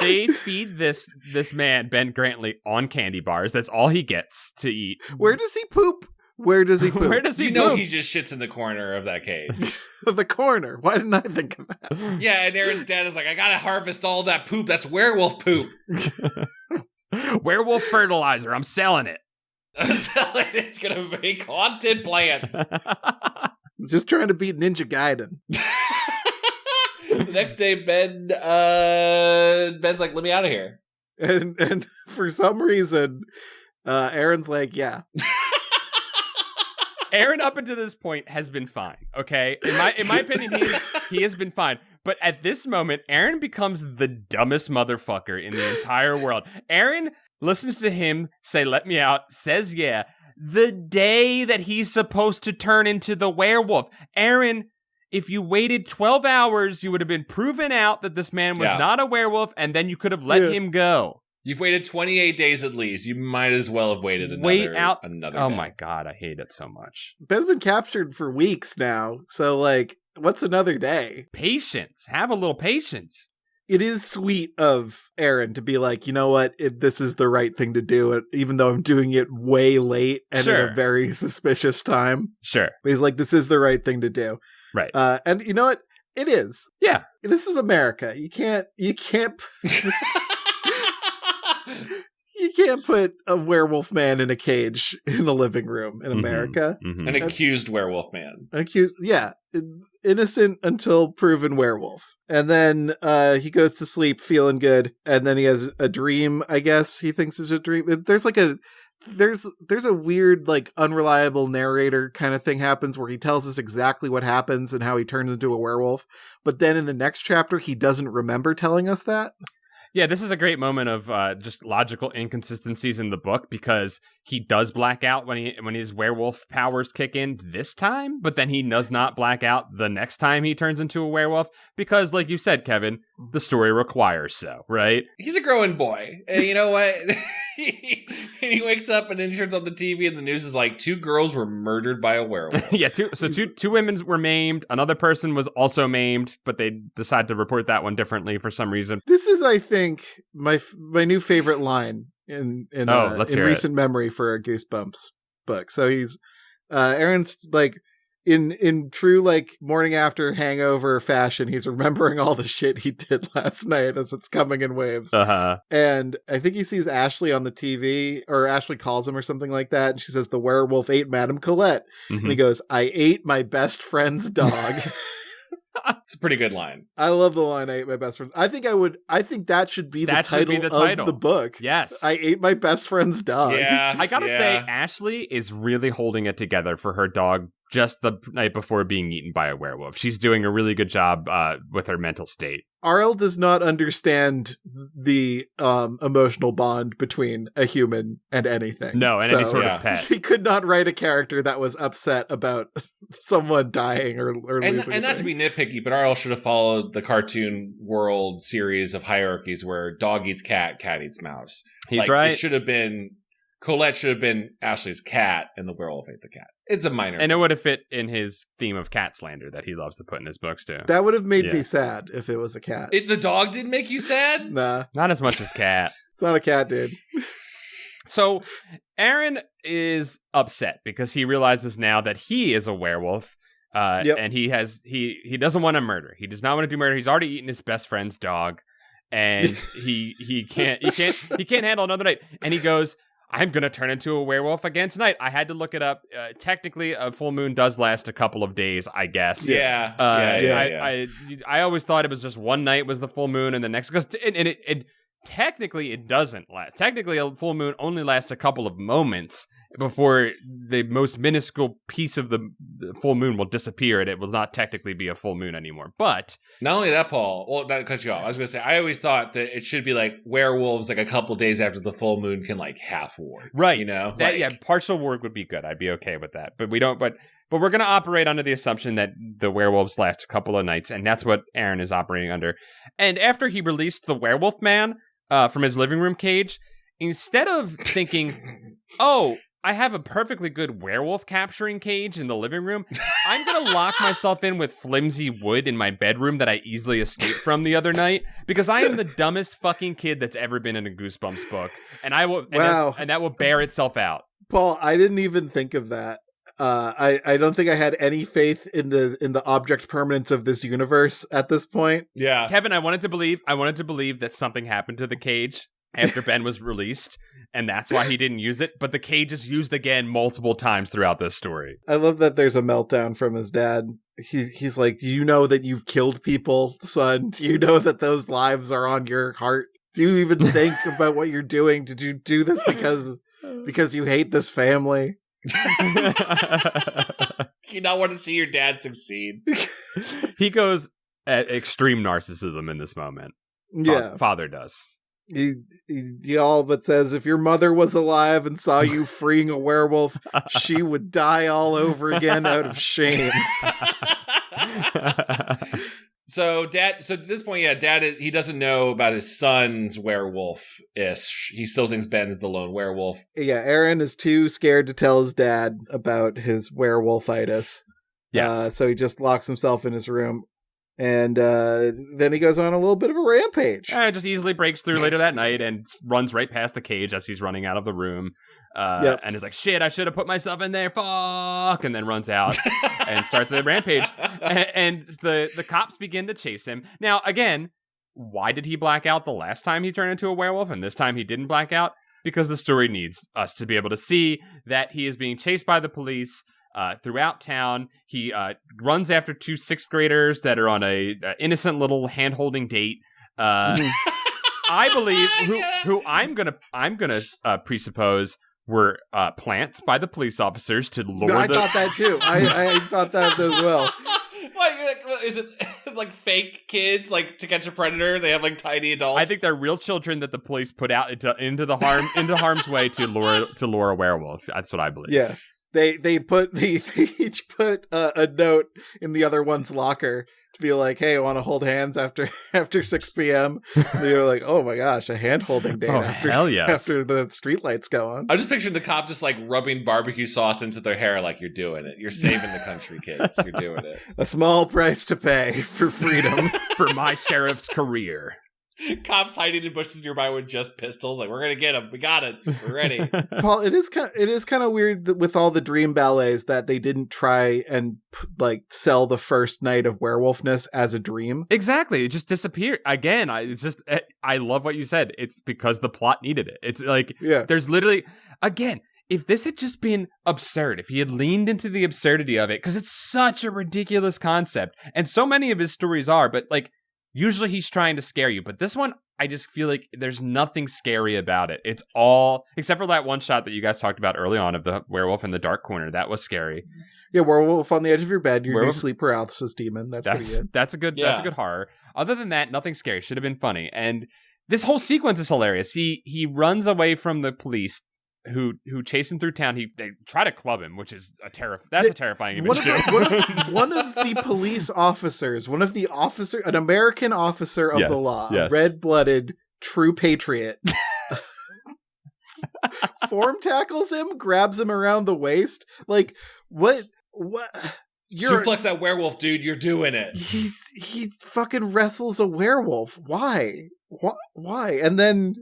They feed this man, Ben Grantley, on candy bars. That's all he gets to eat. Where does he poop? Where does he poop? Where does he know poop? He just shits in the corner of that cage. The corner. Why didn't I think of that? Yeah, and Aaron's dad is like, I gotta harvest all that poop. That's werewolf poop. Werewolf fertilizer. I'm selling it. It's gonna make haunted plants. Just trying to beat Ninja Gaiden. The next day, Ben's like, let me out of here. And for some reason, Aaron's like, yeah. Aaron, up until this point, has been fine. Okay, in my opinion, he has been fine. But at this moment, Aaron becomes the dumbest motherfucker in the entire world. Aaron listens to him say, "Let me out," says, "Yeah," the day that he's supposed to turn into the werewolf. Aaron, if you waited 12 hours, you would have been proven out that this man was not a werewolf, and then you could have let him go. You've waited 28 days at least. You might as well have waited another Oh day. my God, I hate it so much. Ben's been captured for weeks now, so, like, what's another day? Patience. Have a little patience. It is sweet of Aaron to be like, you know what, this is the right thing to do, even though I'm doing it way late and at a very suspicious time. Sure. But he's like, this is the right thing to do. Right. And you know what? It is. Yeah. This is America. You can't you can't put a werewolf man in a cage in the living room in America. Mm-hmm. An accused werewolf man. Innocent until proven werewolf. And then he goes to sleep feeling good, and then he has a dream, I guess. He thinks it's a dream. There's a weird, like, unreliable narrator kind of thing happens where he tells us exactly what happens and how he turns into a werewolf. But then in the next chapter, he doesn't remember telling us that. Yeah, this is a great moment of just logical inconsistencies in the book, because he does black out when his werewolf powers kick in this time, but then he does not black out the next time he turns into a werewolf, because, like you said, Kevin, the story requires so, right? He's a growing boy, and you know what? he wakes up and then he turns on the TV and the news is like, 2 girls were murdered by a werewolf. Yeah, two women were maimed. Another person was also maimed, but they decided to report that one differently for some reason. This is, I think, my new favorite line in recent memory for a Goosebumps book. So he's Aaron's like in true, like, morning after hangover fashion, he's remembering all the shit he did last night as it's coming in waves. And I think he sees Ashley on the TV, or Ashley calls him or something like that, and she says, "The werewolf ate Madame Colette." And he goes, "I ate my best friend's dog." It's a pretty good line. I love the line, "I ate my best friend." I think that should be the title of the book. Yes. I ate my best friend's dog. Yeah. I gotta say, Ashley is really holding it together for her dog just the night before being eaten by a werewolf. She's doing a really good job with her mental state. RL does not understand the emotional bond between a human and anything. No, and any sort of pet. He could not write a character that was upset about someone dying or losing. And not to be nitpicky, but RL should have followed the cartoon world series of hierarchies where dog eats cat, cat eats mouse. He's right. It should have been Colette should have been Ashley's cat, and the werewolf ate the cat. It's a minor. And it would have fit in his theme of cat slander that he loves to put in his books, too. That would have made me sad if it was a cat. The dog didn't make you sad? Nah. Not as much as cat. It's not a cat, dude. So Aaron is upset because he realizes now that he is a werewolf. And he doesn't want to murder. He does not want to do murder. He's already eaten his best friend's dog. And he can't handle another night. And he goes, I'm going to turn into a werewolf again tonight. I had to look it up. Technically, a full moon does last a couple of days, I guess. Yeah. I always thought it was just one night was the full moon and the next. Technically, it doesn't last. Technically, a full moon only lasts a couple of moments before the most minuscule piece of the full moon will disappear and it will not technically be a full moon anymore. But not only that, Paul, well, that cuts you off. I was going to say, I always thought that it should be like werewolves, like a couple days after the full moon can like half warp. Right. You know? Partial warp would be good. I'd be okay with that. But we don't, but we're going to operate under the assumption that the werewolves last a couple of nights. And that's what Aaron is operating under. And after he released the werewolf man from his living room cage, instead of thinking, oh, I have a perfectly good werewolf capturing cage in the living room, I'm going to lock myself in with flimsy wood in my bedroom that I easily escaped from the other night because I am the dumbest fucking kid that's ever been in a Goosebumps book. And I will, and that will bear itself out. Paul, I didn't even think of that. I don't think I had any faith in the object permanence of this universe at this point. Yeah. Kevin, I wanted to believe that something happened to the cage after Ben was released, and that's why he didn't use it, but the cage is used again multiple times throughout this story. I love that there's a meltdown from his dad. He's like, do you know that you've killed people, son? Do you know that those lives are on your heart? Do you even think about what you're doing? Did you do this because you hate this family? You not want to see your dad succeed. He goes at extreme narcissism in this moment. Yeah. Father does. He all but says, if your mother was alive and saw you freeing a werewolf, she would die all over again out of shame. So at this point, Dad he doesn't know about his son's werewolf-ish. He still thinks Ben's the lone werewolf. Yeah, Aaron is too scared to tell his dad about his werewolfitis. Yes. So he just locks himself in his room. And then he goes on a little bit of a rampage. Just easily breaks through later that night and runs right past the cage as he's running out of the room. And is like, shit, I should have put myself in there. Fuck. And then runs out and starts a rampage. And the cops begin to chase him. Now, again, why did he black out the last time he turned into a werewolf and this time he didn't black out? Because the story needs us to be able to see that he is being chased by the police throughout town. He runs after two sixth graders that are on a innocent little hand-holding date. I believe who I'm gonna presuppose were plants by the police officers to lure. I thought that too. I thought that as well. Like, is it like fake kids, like To Catch a Predator? They have like tiny adults. I think they're real children that the police put out into harm's way to lure a werewolf. That's what I believe. Yeah. They each put a note in the other one's locker to be like, hey, I want to hold hands after 6 p.m. They were like, oh my gosh, a hand holding date hell yes. after the streetlights go on. I'm just picturing the cop just like rubbing barbecue sauce into their hair like, you're doing it. You're saving the country, kids. You're doing it. A small price to pay for freedom. For my sheriff's career. Cops hiding in bushes nearby with just pistols. Like, we're gonna get him. We got it. We're ready. Paul, it is kind of weird that with all the dream ballets that they didn't try and like sell the first night of werewolfness as a dream. Exactly, it just disappeared again. I love what you said. It's because the plot needed it. It's like there's literally again. If this had just been absurd, if he had leaned into the absurdity of it, because it's such a ridiculous concept, and so many of his stories are, but like. Usually he's trying to scare you, but this one, I just feel like there's nothing scary about it. It's all, except for that one shot that you guys talked about early on of the werewolf in the dark corner. That was scary. Yeah, werewolf on the edge of your bed, your new sleep paralysis demon. That's pretty good. That's a good horror. Other than that, nothing scary. Should have been funny. And this whole sequence is hilarious. He runs away from the police who chase him through town. They try to club him, which is a terrifying image. One of the police officers, an American officer of the law, red-blooded, true patriot, form tackles him, grabs him around the waist. Like, what? Suplex that werewolf, dude. You're doing it. He fucking wrestles a werewolf. Why? Why? And then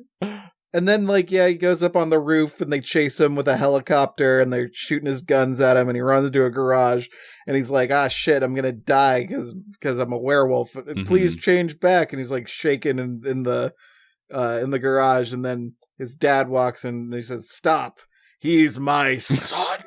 he goes up on the roof and they chase him with a helicopter and they're shooting his guns at him and he runs into a garage and he's like, ah, shit, I'm gonna die because I'm a werewolf. Please change back. And he's like shaking in the garage, and then his dad walks in and he says, stop. He's my son.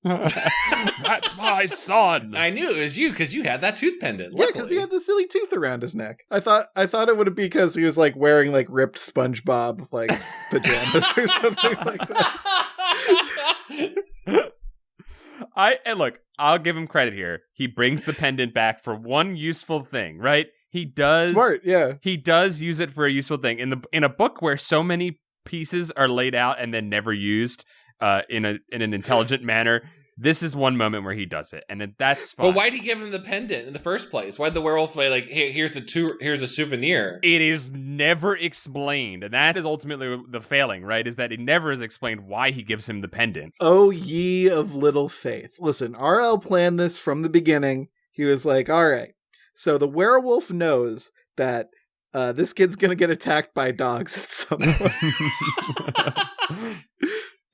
That's my son. I knew it was you because you had that tooth pendant. Yeah, because he had the silly tooth around his neck. I thought it would be because he was like wearing like ripped SpongeBob like pajamas or something like that. Look, I'll give him credit here. He brings the pendant back for one useful thing, right? He does. Smart, yeah. He does use it for a useful thing. In a book where so many pieces are laid out and then never used in an intelligent manner, this is one moment where he does it, and that's fine. But why'd he give him the pendant in the first place? Why'd the werewolf play like, hey, here's a souvenir? It is never explained, and that is ultimately the failing, right? Is that it never is explained why he gives him the pendant. Oh, ye of little faith. Listen, RL planned this from the beginning. He was like, all right, so the werewolf knows that this kid's gonna get attacked by dogs at some point.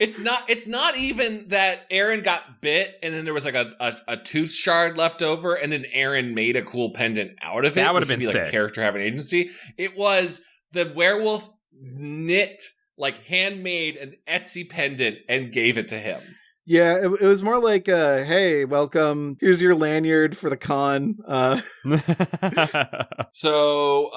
It's not even that Aaron got bit and then there was like a tooth shard left over and then Aaron made a cool pendant out of it. That would have been sick. Like character having agency. It was the werewolf knit, like handmade an Etsy pendant and gave it to him. Yeah, it was more like, hey, welcome. Here's your lanyard for the con. So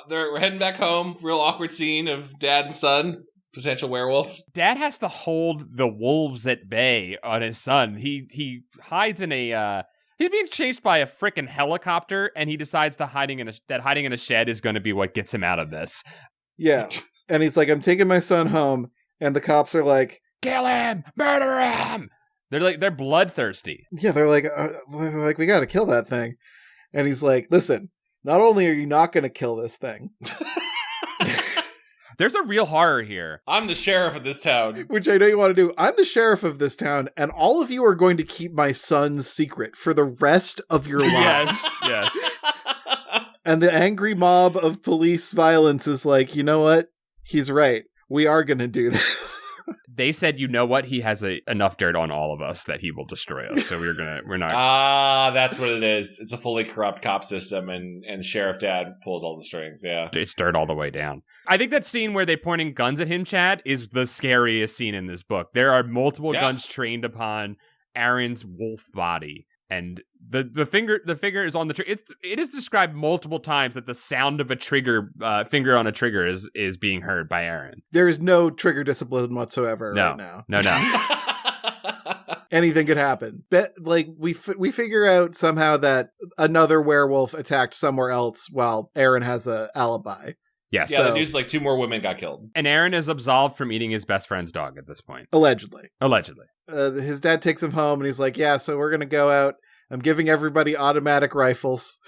we're heading back home. Real awkward scene of dad and son. Potential werewolf. Dad has to hold the wolves at bay on his son. He hides in a he's being chased by a freaking helicopter, and he decides that hiding in a shed is going to be what gets him out of this. Yeah, and he's like, I'm taking my son home, and the cops are like, kill him, murder him. They're bloodthirsty. Yeah, they're like we got to kill that thing, and he's like, listen, not only are you not going to kill this thing. There's a real horror here. I'm the sheriff of this town. Which I know you want to do. I'm the sheriff of this town, and all of you are going to keep my son's secret for the rest of your lives. Yes. And the angry mob of police violence is like, you know what? He's right. We are going to do this. They said, you know what? He has enough dirt on all of us that he will destroy us. So we're not. That's what it is. It's a fully corrupt cop system, and Sheriff Dad pulls all the strings. Yeah, it's dirt all the way down. I think that scene where they're pointing guns at him, Chad, is the scariest scene in this book. There are multiple guns trained upon Aaron's wolf body, and the finger is on the trigger. It is described multiple times that the sound of a trigger finger on a trigger is being heard by Aaron. There is no trigger discipline whatsoever right now. No. Anything could happen. Like we figure out somehow that another werewolf attacked somewhere else while Aaron has a alibi. Yes. Yeah, the news like 2 more women got killed. And Aaron is absolved from eating his best friend's dog at this point. Allegedly. His dad takes him home and he's like, yeah, so we're going to go out. I'm giving everybody automatic rifles.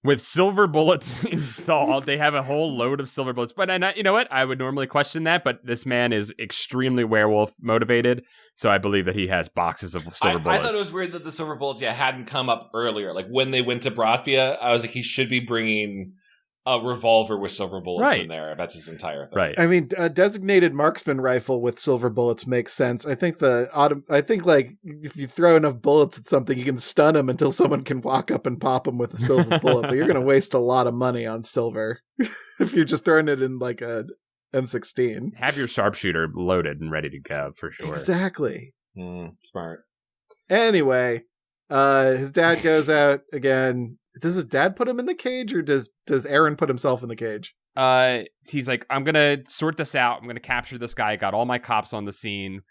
With silver bullets installed. They have a whole load of silver bullets. But you know what? I would normally question that, but this man is extremely werewolf motivated. So I believe that he has boxes of silver bullets. I thought it was weird that the silver bullets hadn't come up earlier. Like when they went to Brathia, I was like, he should be bringing a revolver with silver bullets in there. That's his entire thing. Right. I mean, a designated marksman rifle with silver bullets makes sense. I think like if you throw enough bullets at something, you can stun them until someone can walk up and pop them with a silver bullet. But you're going to waste a lot of money on silver if you're just throwing it in like a M16. Have your sharpshooter loaded and ready to go for sure. Exactly. Smart. Anyway, his dad goes out again. does his dad put him in the cage, or does Aaron put himself in the cage? He's like, I'm gonna sort this out. I'm gonna capture this guy. I got all my cops on the scene.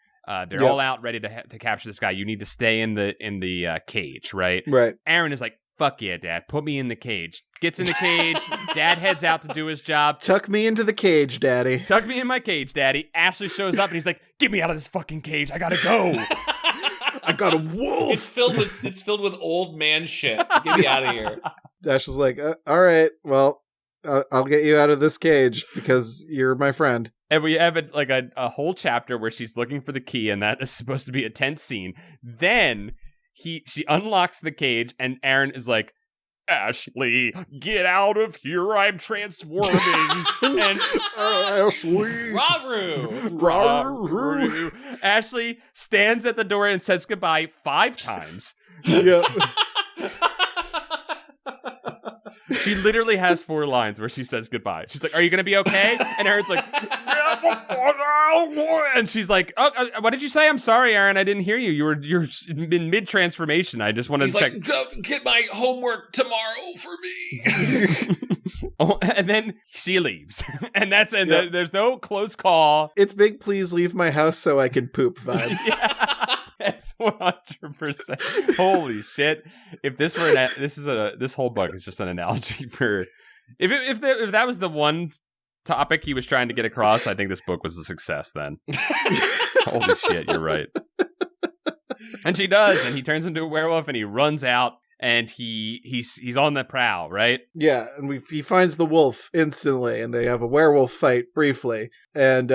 They're all out ready to capture this guy. You need to stay in the cage, right? Right. Aaron is like, fuck yeah, Dad. Put me in the cage. Gets in the cage. Dad heads out to do his job. Tuck me into the cage, Daddy. Tuck me in my cage, Daddy. Ashley shows up and he's like, get me out of this fucking cage. I gotta go. I got a wolf. It's filled with old man shit. Get me out of here. Ashley's like, all right, well, I'll get you out of this cage because you're my friend. And we have a whole chapter where she's looking for the key, and that is supposed to be a tense scene. Then she unlocks the cage, and Aaron is like, Ashley, get out of here! I'm transforming. And Ashley, Raru. Ashley stands at the door and says goodbye 5 times. Yeah. She literally has 4 lines where she says goodbye. She's like, are you going to be okay? And Aaron's like, and she's like, oh, what did you say? I'm sorry, Aaron. I didn't hear you. You're in mid-transformation. I just want to check. Like, go get my homework tomorrow for me. And then she leaves. And that's it. Yep. There's no close call. It's big, please leave my house so I can poop vibes. Yeah. That's 100%. Holy shit! If this were this whole book is just an analogy for if that was the one topic he was trying to get across, I think this book was a success. Then, holy shit, you're right. And she does, and he turns into a werewolf, and he runs out, and he's on the prowl, right? Yeah, and he finds the wolf instantly, and they have a werewolf fight briefly. And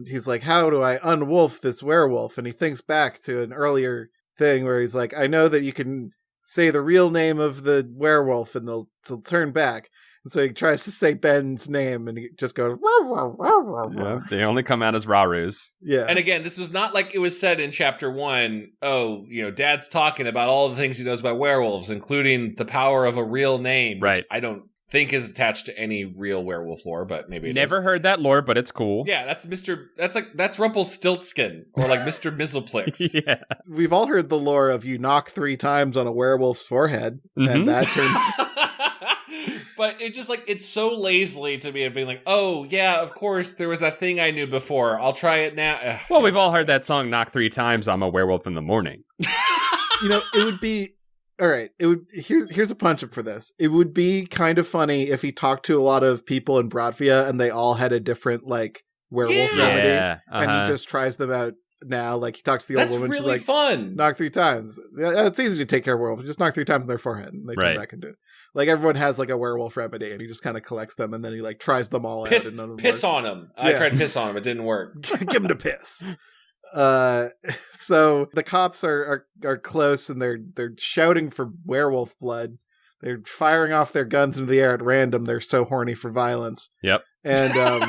he's like, how do I unwolf this werewolf? And he thinks back to an earlier thing where he's like, I know that you can say the real name of the werewolf and they'll turn back. And so he tries to say Ben's name and he just goes, yeah, they only come out as Rarus. Yeah. And again, this was not like it was said in chapter 1, Dad's talking about all the things he knows about werewolves, including the power of a real name. Right. Which I don't think is attached to any real werewolf lore, but maybe it Never is. heard that lore, but it's cool. Yeah, that's Rumpelstiltskin or like Mr. Mizzleplix. Yeah. We've all heard the lore of you knock 3 times on a werewolf's forehead, and that turns... But it just it's so lazily to me of being like, oh yeah, of course there was a thing I knew before. I'll try it now. Ugh. Well, we've all heard that song "Knock 3 Times." I'm a werewolf in the morning. It would be all right. It would here's a punch up for this. It would be kind of funny if he talked to a lot of people in Brotvia and they all had a different werewolf remedy, and he just tries them out. Now, he talks to the old woman. That's she's really like, fun. Knock 3 times. It's easy to take care of werewolves. Just knock 3 times on their forehead, and they come back and do it. Everyone has a werewolf remedy, and he just kind of collects them, and then he tries them all out. And none of them piss on him. Yeah. I tried to piss on him. It didn't work. Give him to piss. So the cops are close, and they're shouting for werewolf blood. They're firing off their guns into the air at random. They're so horny for violence. Yep. And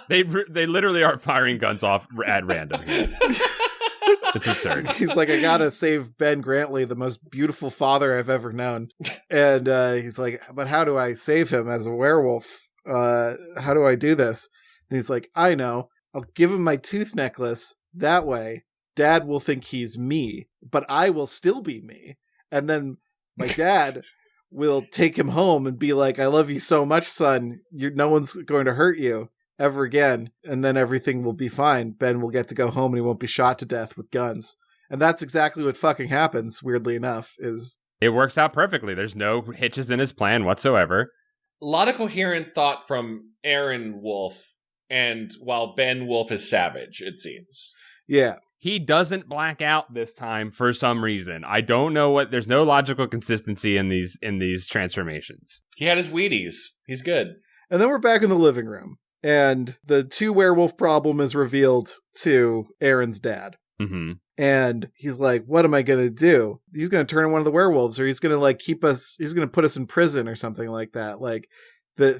They literally are firing guns off at random. It's absurd. He's like, I gotta save Ben Grantley, the most beautiful father I've ever known. And he's like, but how do I save him as a werewolf? How do I do this? And he's like, I know. I'll give him my tooth necklace. That way, Dad will think he's me, but I will still be me. And then my dad will take him home and be like, I love you so much, son. No one's going to hurt you ever again, and then everything will be fine. Ben will get to go home and he won't be shot to death with guns. And that's exactly what fucking happens, weirdly enough, is... It works out perfectly. There's no hitches in his plan whatsoever. A lot of coherent thought from Aaron Wolf, and while Ben Wolf is savage, it seems. Yeah. He doesn't black out this time for some reason. I don't know there's no logical consistency in these transformations. He had his Wheaties. He's good. And then we're back in the living room. And the 2 werewolf problem is revealed to Aaron's dad. Mm-hmm. And he's like, what am I going to do? He's going to turn in one of the werewolves, or he's going to he's going to put us in prison or something like that.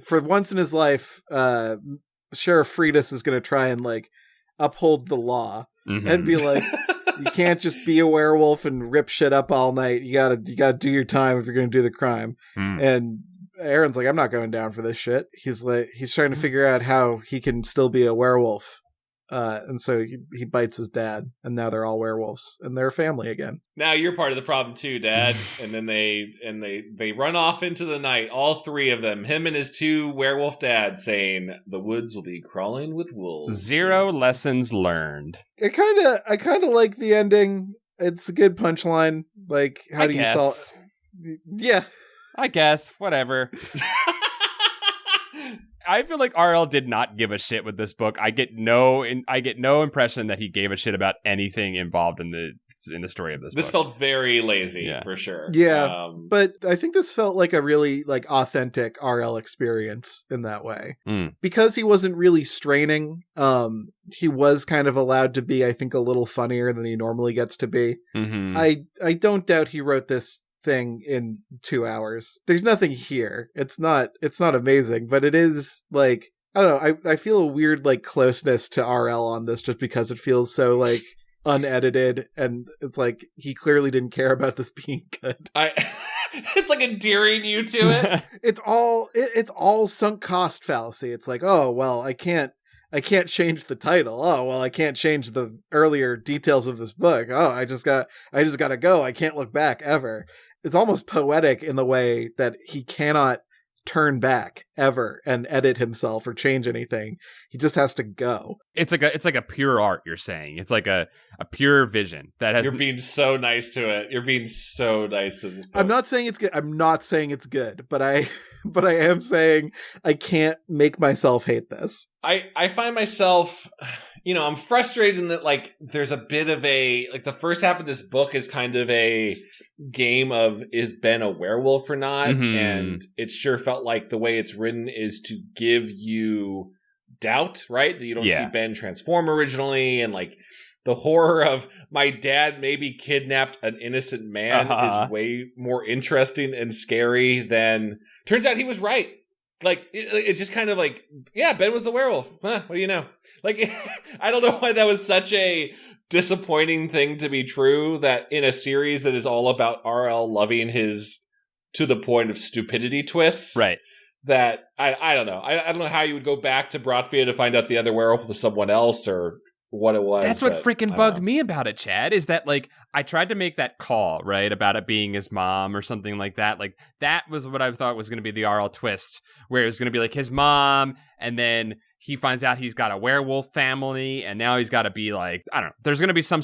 For once in his life, Sheriff Freidus is going to try and uphold the law and be like, you can't just be a werewolf and rip shit up all night. You gotta do your time if you're going to do the crime. And Aaron's like, I'm not going down for this shit. He's trying to figure out how he can still be a werewolf And so he bites his dad, and now they're all werewolves, and they're a family again. Now you're part of the problem too, Dad. And then they run off into the night, all three of them, him and his two werewolf dads, saying the woods will be crawling with wolves. 0 lessons learned. I kind of like the ending. It's a good punchline. Like, how do you solve? Yeah, I guess whatever. I feel like RL did not give a shit with this book. I get no impression that he gave a shit about anything involved in the story of this book. This felt very lazy, for sure. Yeah, but I think this felt like a really like authentic RL experience in that way. Because he wasn't really straining. He was kind of allowed to be, I think, a little funnier than he normally gets to be. Mm-hmm. I don't doubt he wrote this thing in 2 hours. There's nothing here. It's not amazing, but it is like, I don't know, I feel a weird like closeness to RL on this just because it feels so like unedited, and it's like he clearly didn't care about this being good. It's like endearing you to it. It's all sunk cost fallacy. It's like, oh well, I can't change the title. Oh, well, I can't change the earlier details of this book. Oh, I just got to go. I can't look back ever. It's almost poetic in the way that he cannot turn back ever and edit himself or change anything. He just has to go. It's like a pure art, you're saying. It's like a pure vision that has. You're being so nice to it. You're being so nice to this book. I'm not saying it's good. I'm not saying it's good, but I am saying I can't make myself hate this. I find myself, I'm frustrated in that, like, there's a bit of a, like, the first half of this book is kind of a game of, is Ben a werewolf or not? Mm-hmm. And it sure felt like the way it's written is to give you doubt, right? That you don't see Ben transform originally, and, like, the horror of my dad maybe kidnapped an innocent man is way more interesting and scary than, turns out he was right. Like, it just kind of like, yeah, Ben was the werewolf. Huh, what do you know? Like, I don't know why that was such a disappointing thing to be true, that in a series that is all about RL loving his to the point of stupidity twists. Right. That, I don't know. I don't know how you would go back to Brotvia to find out the other werewolf was someone else or what it was. That's what freaking bugged me about it, Chad, is that, like, I tried to make that call, right, about it being his mom or something like that. Like, that was what I thought was going to be the RL twist, where it was going to be, like, his mom, and then he finds out he's got a werewolf family, and now he's got to be, like, I don't know, there's going to be some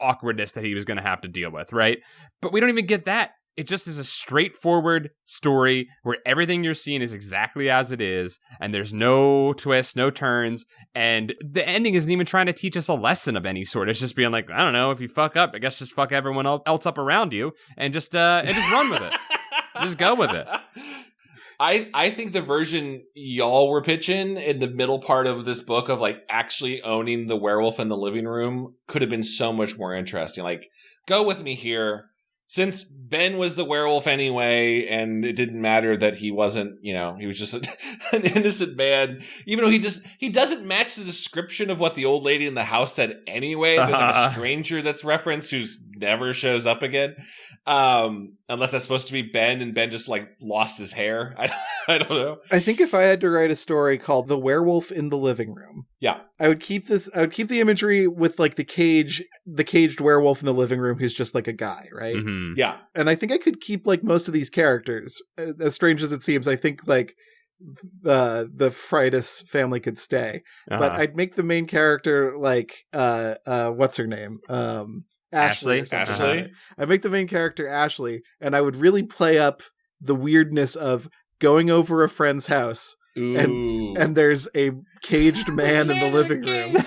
awkwardness that he was going to have to deal with, right? But we don't even get that. It just is a straightforward story where everything you're seeing is exactly as it is, and there's no twists, no turns, and the ending isn't even trying to teach us a lesson of any sort. It's just being like, I don't know, if you fuck up, I guess just fuck everyone else up around you and just run with it. Just go with it. I think the version y'all were pitching in the middle part of this book of, like, actually owning the werewolf in the living room could have been so much more interesting. Like, go with me here. Since Ben was the werewolf anyway, and it didn't matter that he wasn't, he was just an innocent man, even though he doesn't match the description of what the old lady in the house said anyway. There's like a stranger that's referenced who's never shows up again. Unless that's supposed to be Ben, and Ben just, like, lost his hair. I don't know. I think if I had to write a story called The Werewolf in the Living Room, I would keep the imagery with, like, the caged werewolf in the living room who's just, like, a guy, right? Mm-hmm. Yeah. And I think I could keep, like, most of these characters, as strange as it seems. I think, like, the Freidus family could stay, but I'd make the main character, like, what's her name? Ashley. I make the main character Ashley, and I would really play up the weirdness of going over a friend's house, and there's a caged man in the living room,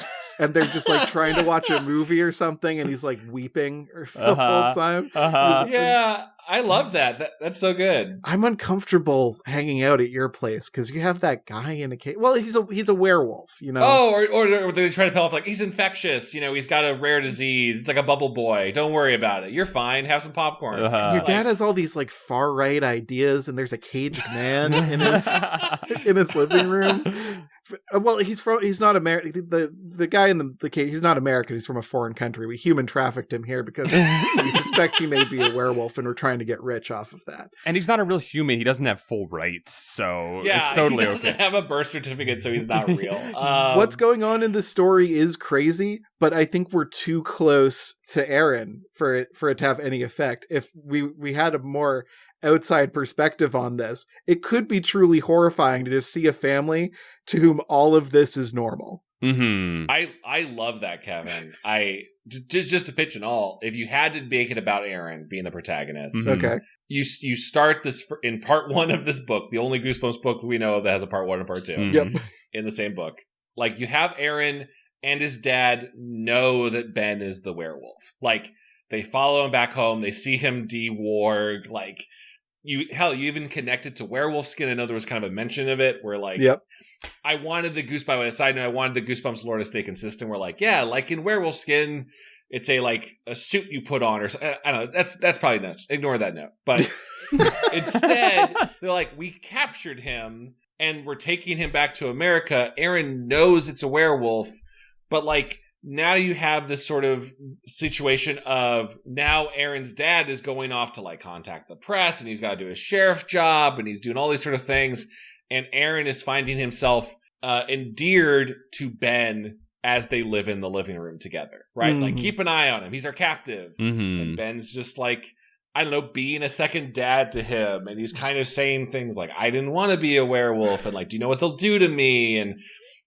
and they're just, like, trying to watch a movie or something, and he's, like, weeping the whole time. Yeah, I love that. That's so good. I'm uncomfortable hanging out at your place because you have that guy in a cage. Well, he's a werewolf, Oh, or they try to tell off, like, he's infectious. He's got a rare disease. It's like a bubble boy. Don't worry about it. You're fine. Have some popcorn. Your dad has all these, like, far right ideas, and there's a caged man in his living room. Well, he's not American. The guy in the case, he's not American. He's from a foreign country. We human trafficked him here because we suspect he may be a werewolf, and we're trying to get rich off of that. And he's not a real human. He doesn't have full rights, so Yeah, it's totally he doesn't okay. have a birth certificate, so he's not real. What's going on in this story is crazy, but I think we're too close to Aaron for it to have any effect. If we had a more outside perspective on this, it could be truly horrifying to just see a family to whom all of this is normal. Mm-hmm. I love that, Kevin. Just to pitch and all, if you had to make it about Aaron being the protagonist, Okay. you start this in part 1 of this book, the only Goosebumps book we know of that has a part 1 and part 2 Mhm. Yep. in the same book. Like, you have Aaron and his dad know that Ben is the werewolf. Like, they follow him back home. They see him de-warg. Like, you even connected to werewolf skin. I know there was kind of a mention of it where, like, Yep. I wanted the Goosebumps, side note, I wanted the Goosebumps lore to stay consistent. We're like, yeah, like in werewolf skin, it's a suit you put on, or I don't know. That's probably nuts. Ignore that note. But instead, they're like, we captured him and we're taking him back to America. Aaron knows it's a werewolf, but like, now you have this sort of situation of now Aaron's dad is going off to like contact the press, and he's got to do his sheriff job, and he's doing all these sort of things. And Aaron is finding himself endeared to Ben as they live in the living room together, right? Like, keep an eye on him. He's our captive. Mm-hmm. And Ben's just like, I don't know, being a second dad to him. And he's kind of saying things like, I didn't want to be a werewolf. And like, do you know what they'll do to me? And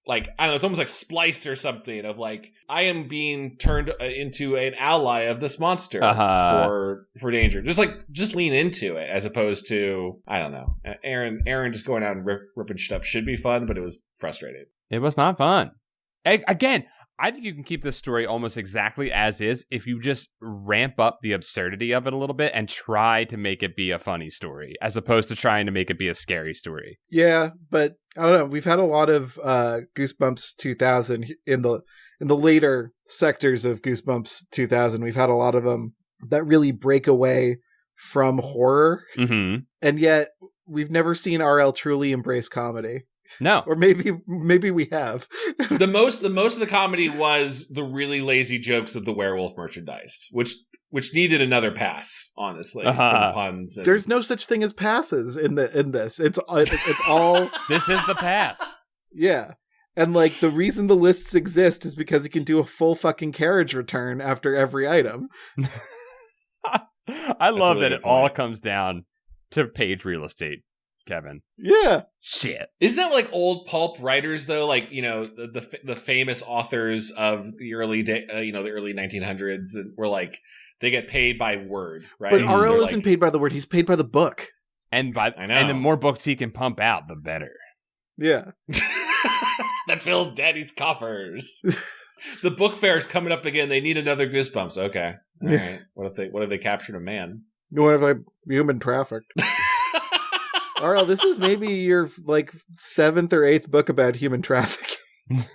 like, I don't know, it's almost like Splice or something of like, I am being turned into an ally of this monster for danger. Just lean into it as opposed to, I don't know. Aaron just going out and ripping shit up should be fun, but it was frustrating. It was not fun. Again, I think you can keep this story almost exactly as is if you just ramp up the absurdity of it a little bit and try to make it be a funny story as opposed to trying to make it be a scary story. Yeah, but I don't know. We've had a lot of Goosebumps 2000 in the later sectors of Goosebumps 2000. We've had a lot of them that really break away from horror, and yet we've never seen RL truly embrace comedy. No. Or maybe we have. the most of the comedy was the really lazy jokes of the werewolf merchandise, which needed another pass, honestly. For the puns. There's no such thing as passes in this. It's all This is the pass. Yeah. And like the reason the lists exist is because you can do a full fucking carriage return after every item. I love really that good it all point. comes down to page real estate, Kevin. Yeah. Shit. Isn't that like old pulp writers though? Like, you know, the famous authors of the early the early 1900s were like, they get paid by word, right? But So RL they're isn't like, paid by the word, he's paid by the book. And I know. and the more books he can pump out, the better. Yeah. that fills daddy's coffers. The book fair is coming up again. They need another Goosebumps. Okay. All right. What if they captured a man? What if I human trafficked? RL, this is maybe your like 7th or 8th book about human trafficking.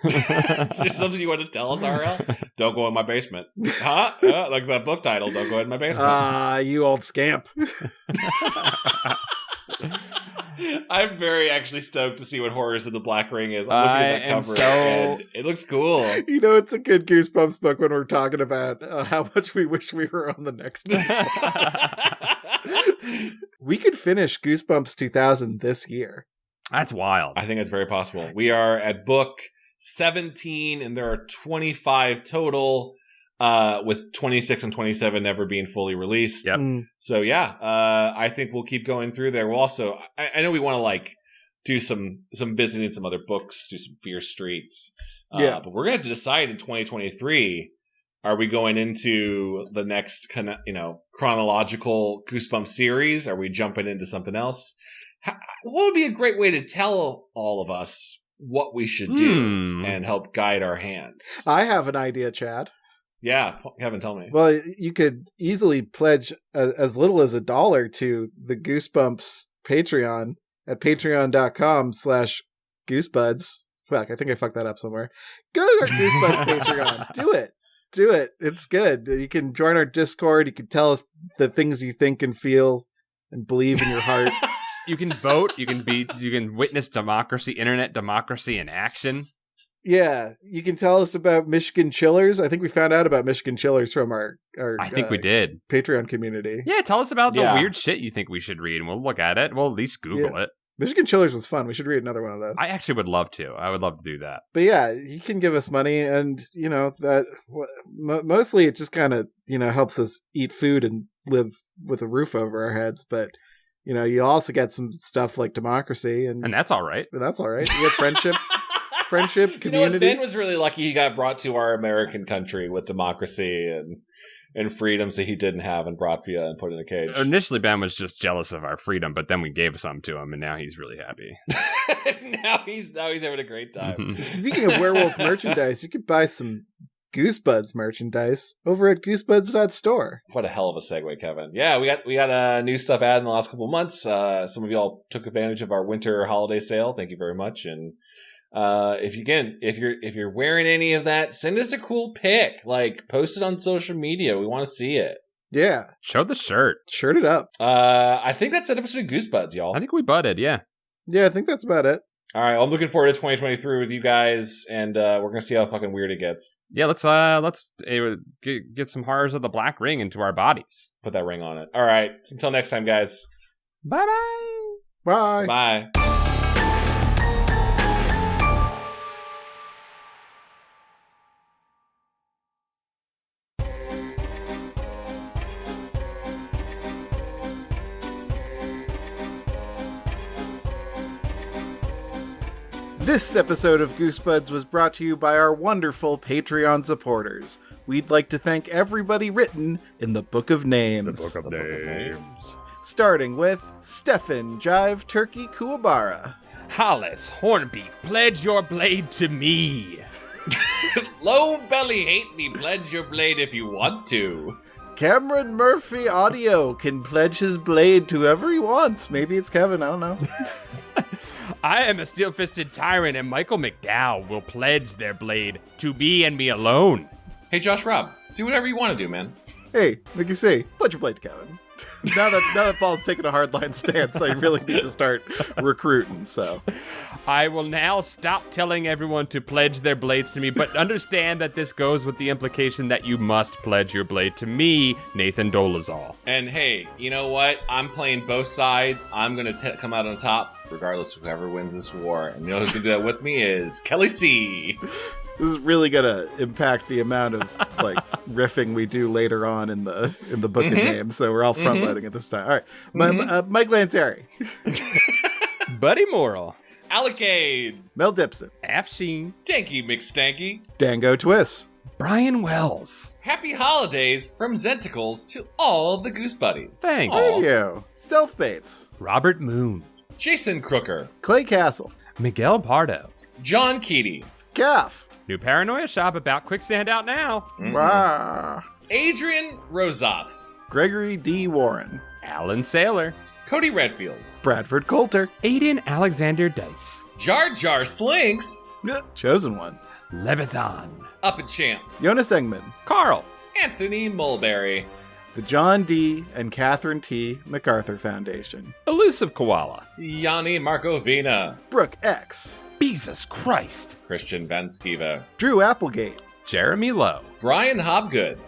Is there something you want to tell us, RL? Don't go in my basement. Huh? Like that book title, Don't Go in my basement. You old scamp. I'm very actually stoked to see what Horrors in the Black Ring is. I'm looking at that cover and it looks cool. You know, it's a good Goosebumps book when we're talking about how much we wish we were on the next one. We could finish Goosebumps 2000 this year. That's wild. I think it's very possible. We are at book 17 and there are 25 total, with 26 and 27 never being fully released. Yep. So yeah, I think we'll keep going through there. We'll also, I know we want to like do some visiting some other books, do some Fear Streets. Yeah. But we're going to decide in 2023, are we going into the next chronological Goosebumps series? Are we jumping into something else? What would be a great way to tell all of us what we should do and help guide our hands? I have an idea, Chad. Yeah, Kevin, tell me. Well, you could easily pledge as little as $1 to the Goosebumps Patreon at patreon.com/goosebuds. Fuck, I think I fucked that up somewhere. Go to our Goosebumps Patreon. Do it. It's good. You can join our Discord. You can tell us the things you think and feel and believe in your heart. You can vote. You can witness democracy, internet democracy in action. Yeah, you can tell us about Michigan Chillers. I think we found out about Michigan Chillers from our I think we did. Patreon community. Yeah, tell us about the weird shit you think we should read, and we'll look at it. We'll at least Google it. Michigan Chillers was fun. We should read another one of those. I actually would love to. I would love to do that. But yeah, he can give us money, and that mostly it just kind of helps us eat food and live with a roof over our heads. But you also get some stuff like democracy, and that's all right. That's all right. You get friendship. Friendship, community. Ben was really lucky he got brought to our American country with democracy and freedoms that he didn't have and brought via and put in a cage. Initially, Ben was just jealous of our freedom, but then we gave some to him, and now he's really happy. now he's having a great time. Speaking of werewolf merchandise, you could buy some Goosebuddies merchandise over at goosebuds.store. What a hell of a segue, Kevin. Yeah, we got new stuff added in the last couple of months. Some of y'all took advantage of our winter holiday sale. Thank you very much. And if you're wearing any of that, send us a cool pic. Like, post it on social media. We want to see it. Yeah. Show the shirt. Shirt it up. I think that's an episode of Goosebuds, y'all. I think we butted, yeah. Yeah, I think that's about it. All right, I'm looking forward to 2023 with you guys, and we're gonna see how fucking weird it gets. Yeah, let's get some horrors of the Black Ring into our bodies. Put that ring on it. All right, until next time, guys. Bye-bye. Bye. Bye. This episode of Goosebuds was brought to you by our wonderful Patreon supporters. We'd like to thank everybody written in the Book of Names. The Book of Names. Starting with Stefan Jive Turkey Kuwabara. Hollis Hornbeak, pledge your blade to me. Low belly hate me, pledge your blade if you want to. Cameron Murphy Audio can pledge his blade to whoever he wants. Maybe it's Kevin, I don't know. I am a steel-fisted tyrant, and Michael McDowell will pledge their blade to me and me alone. Hey, Josh Robb, do whatever you want to do, man. Hey, Mickey C, pledge your blade to Kevin. now that Paul's taking a hardline stance, I really need to start recruiting, so. I will now stop telling everyone to pledge their blades to me, but understand that this goes with the implication that you must pledge your blade to me, Nathan Dolezal. And hey, you know what? I'm playing both sides. I'm going to come out on top, regardless of whoever wins this war. And you know who's going to do that with me is Kelly C. This is really going to impact the amount of riffing we do later on in the Book of Names. So we're all front loading at this time. All right, Mike Lansari, Buddy Morrill, Alicade, Mel Dipson, Afsheen, Danky McStanky, Dango Twiss, Brian Wells. Happy holidays from Zenticles to all the Goosebuddies. Thanks. Thank you. Stealth Bates, Robert Moon, Jason Crooker, Clay Castle, Miguel Pardo, John Keaty, Gaff, New Paranoia Shop about quicksand out now. Rah, Adrian Rosas, Gregory D. Warren, Alan Saylor, Cody Redfield, Bradford Coulter, Aiden Alexander Dice, Jar Jar Slinks, Chosen One, Levithan, Up and Champ, Jonas Engman, Carl, Anthony Mulberry, the John D. and Catherine T. MacArthur Foundation, Elusive Koala, Yanni Markovina, Brooke X, Jesus Christ, Christian Van Skiva, Drew Applegate, Jeremy Lowe, Brian Hobgood,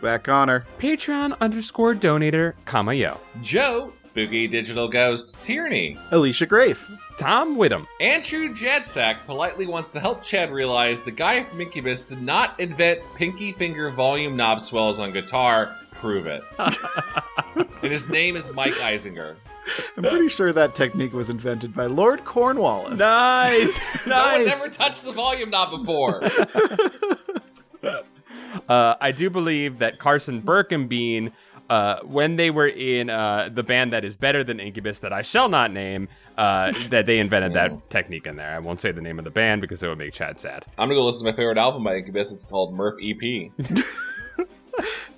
Zach Connor, Patreon_donator, Kamayo, Joe, Spooky Digital Ghost, Tierney, Alicia Grafe, Tom Whittam, Andrew Jadsack politely wants to help Chad realize the guy from Incubus did not invent pinky finger volume knob swells on guitar. Prove it. And his name is Mike Eisinger. I'm pretty sure that technique was invented by Lord Cornwallis. Nice. No one's ever touched the volume knob before. I do believe that Carson Birkenbean, when they were in the band that is better than Incubus, that I shall not name, that they invented that technique in there. I won't say the name of the band because it would make Chad sad. I'm going to go listen to my favorite album by Incubus. It's called Murph EP.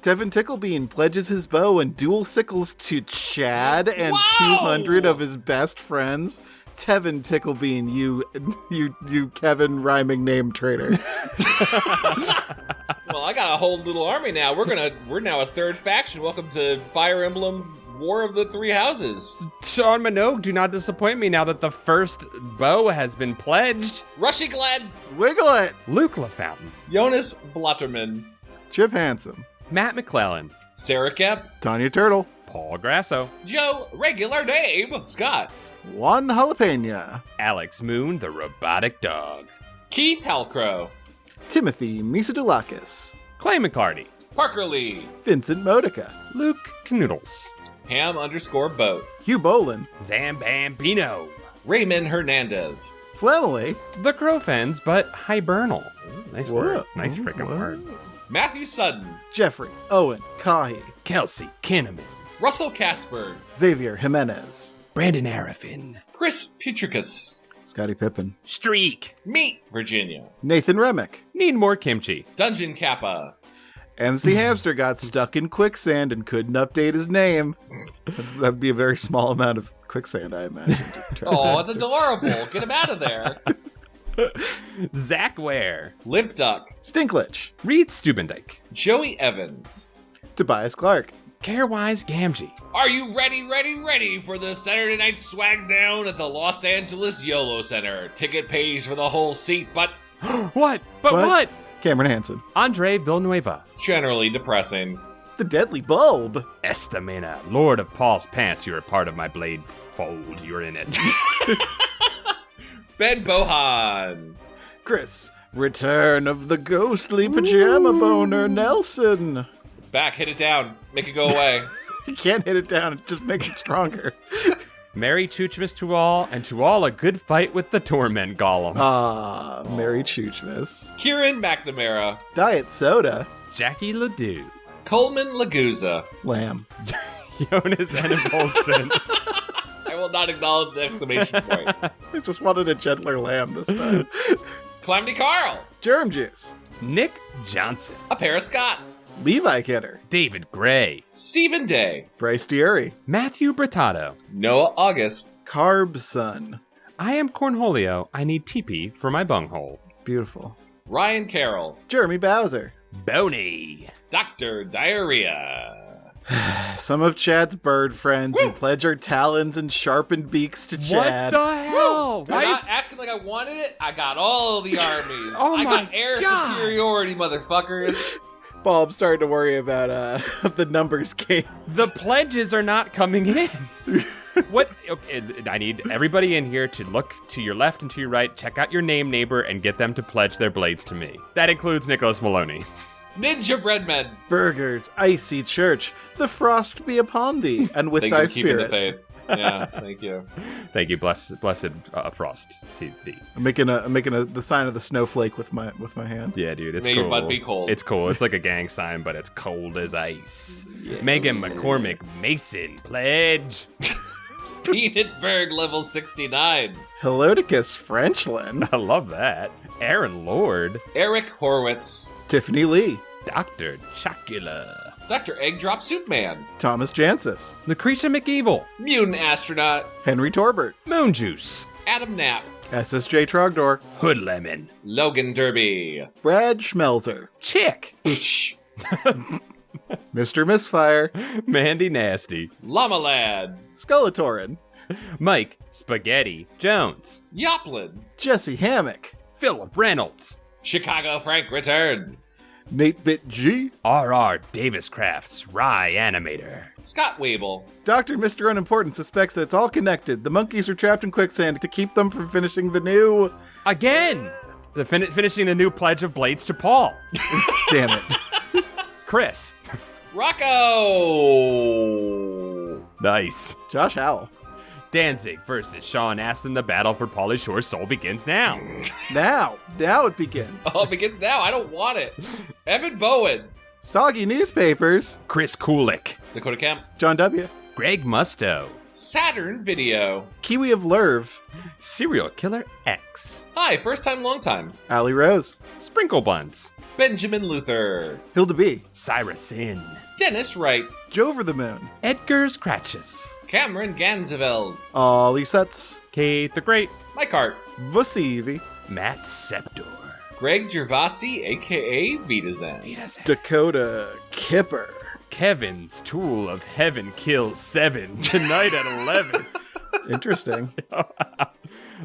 Tevin Ticklebean pledges his bow and dual sickles to Chad and Wow! 200 of his best friends. Tevin Ticklebean, you Kevin rhyming name traitor. Well, I got a whole little army now. We're now a third faction. Welcome to Fire Emblem War of the Three Houses. Sean Minogue, do not disappoint me now that the first bow has been pledged. Rushy Glenn. Wiggle it. Luke LaFountain. Jonas Blotterman. Chip Handsome. Matt McClellan. Sarah Kemp. Tanya Turtle. Paul Grasso. Joe, regular name, Scott. Juan Jalapena. Alex Moon, the robotic dog. Keith Halcrow. Timothy Misadulakis. Clay McCarty. Parker Lee. Vincent Modica. Luke Knoodles. Ham_boat. Hugh Bolin. Zambambino. Raymond Hernandez. Flamily. The Crowfens, but hibernal. Ooh, nice word. Whoa. Nice freaking Whoa. word. Matthew Sutton. Jeffrey. Owen. Kahi. Kelsey Kinnaman. Russell Casper. Xavier Jimenez. Brandon Arafin. Chris Putricus. Scottie Pippen. Streak. Meet Virginia. Nathan Remick. Need more kimchi. Dungeon Kappa. MC Hamster got stuck in quicksand and couldn't update his name. That'd be a very small amount of quicksand, I imagine. Oh, it's adorable. Get him out of there. Zach Ware. Limp Duck. Stinklich. Reed Stubendike. Joey Evans. Tobias Clark. Carewise Gamgee. Are you ready for the Saturday night swag down at the Los Angeles YOLO Center? Ticket pays for the whole seat, but What? But what? Cameron Hansen. Andre Villanueva. generally depressing. The Deadly Bulb. Estamina. Lord of Paul's Pants, you're a part of my blade fold. You're in it. Ben Bohan. Chris. Return of the ghostly pajama boner Nelson. It's back. Hit it down. Make it go away. You can't hit it down, it just makes it stronger. Merry Choochmas to all, and to all a good fight with the Torment Golem. Ah, Merry Choochmas. Kieran McNamara. Diet Soda. Jackie Ledoux. Coleman Laguza. Lamb. Jonas Ennebolson. I will not acknowledge the exclamation point. I just wanted a gentler lamb this time. Calamity Carl. Germ Juice. Nick Johnson. A pair of Scots. Levi Kidder. David Gray. Stephen Day. Bryce Dieri. Matthew Bertato. Noah August. Carb Sun. I am Cornholio. I need teepee for my bunghole. Beautiful. Ryan Carroll. Jeremy Bowser. Boney. Dr. Diarrhea. Some of Chad's bird friends who pledge our talons and sharpened beaks to Chad. What the hell? I'm not acting like I wanted it. I got all the armies. Oh I my got air God. superiority, motherfuckers. Bob started to worry about the numbers game. The pledges are not coming in. What? Okay, I need everybody in here to look to your left and to your right, check out your neighbor, and get them to pledge their blades to me. That includes Nicholas Maloney. Ninja Breadmen. Burgers, icy church, the frost be upon thee, and with Thank thy you for keeping the spirit. faith. Yeah, thank you. Thank you, blessed Frost. TD. I'm making the sign of the snowflake with my hand. Yeah, dude, it's May cool. your butt be cold. It's cool. It's like a gang sign, but it's cold as ice. Megan McCormick Mason pledge. Peanutberg level 69. Helodicus Frenchland. I love that. Aaron Lord. Eric Horwitz. Tiffany Lee. Dr. Chocula. Dr. Egg Drop Soup Man. Thomas Jancis. Lucretia McEvil. Mutant Astronaut. Henry Torbert. Moon Juice. Adam Knapp. SSJ Trogdor. Hood Lemon. Logan Derby. Brad Schmelzer. Chick. Mr. Misfire. Mandy Nasty. Llama Lad. Skullatorin. Mike Spaghetti Jones. Yoplin. Jesse Hammock. Philip Reynolds. Chicago Frank returns. Nate Bit G. R.R. Davis Crafts Rye Animator. Scott Wable. Dr. Mr. Unimportant suspects that it's all connected. The monkeys are trapped in quicksand to keep them from finishing the new... Again! Finishing the new Pledge of Blades to Paul. Damn it. Chris. Rocco. Nice. Josh Howell. Danzig versus Sean Astin. The battle for Pauly Shore's soul begins now. Now it begins. Oh, it begins now. I don't want it. Evan Bowen. Soggy Newspapers. Chris Kulik. Dakota Kemp. John W. Greg Musto. Saturn Video. Kiwi of Lerv. Serial Killer X. Hi, first time, long time. Allie Rose. Sprinkle Buns. Benjamin Luther. Hilda B. Cyrus Sin. Dennis Wright. Jover the Moon. Edgar's Cratchis. Cameron Ganzeveld. Ollie Sutz. Kate the Great. Mike Hart. Vasivi. Matt Septor. Greg Gervasi, a.k.a. Vitazen. Dakota Kipper. Kevin's Tool of Heaven kills 7 tonight at 11. Interesting.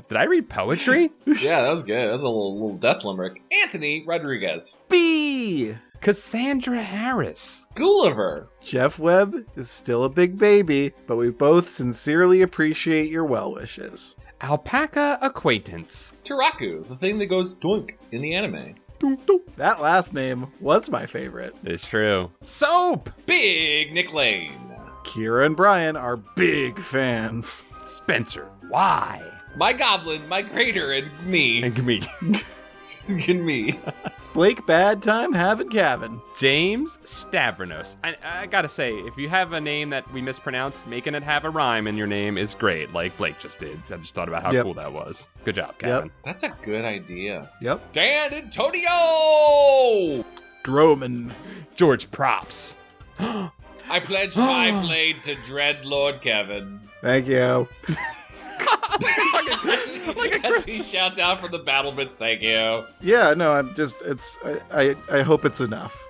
Did I read poetry? Yeah, that was good. That was a little death limerick. Anthony Rodriguez. B. Cassandra Harris. Gulliver. Jeff Webb is still a big baby, but we both sincerely appreciate your well wishes. Alpaca Acquaintance. Taraku, the thing that goes doink in the anime. That last name was my favorite. It's true. Soap. Big Nick Lane. Kira and Brian are big fans. Spencer. Why? My Goblin, my Crater, and me. And me. And me. Blake Bad Time having Kevin. James Stavronos. I gotta say, if you have a name that we mispronounce, making it have a rhyme in your name is great, like Blake just did. I just thought about how cool that was. Good job, Kevin. That's a good idea. Yep. Dan Antonio! Droman. George Props. I pledge my blade to dread Lord Kevin. Thank you. As he shouts out from the battlements, thank you. Yeah, no, I hope it's enough.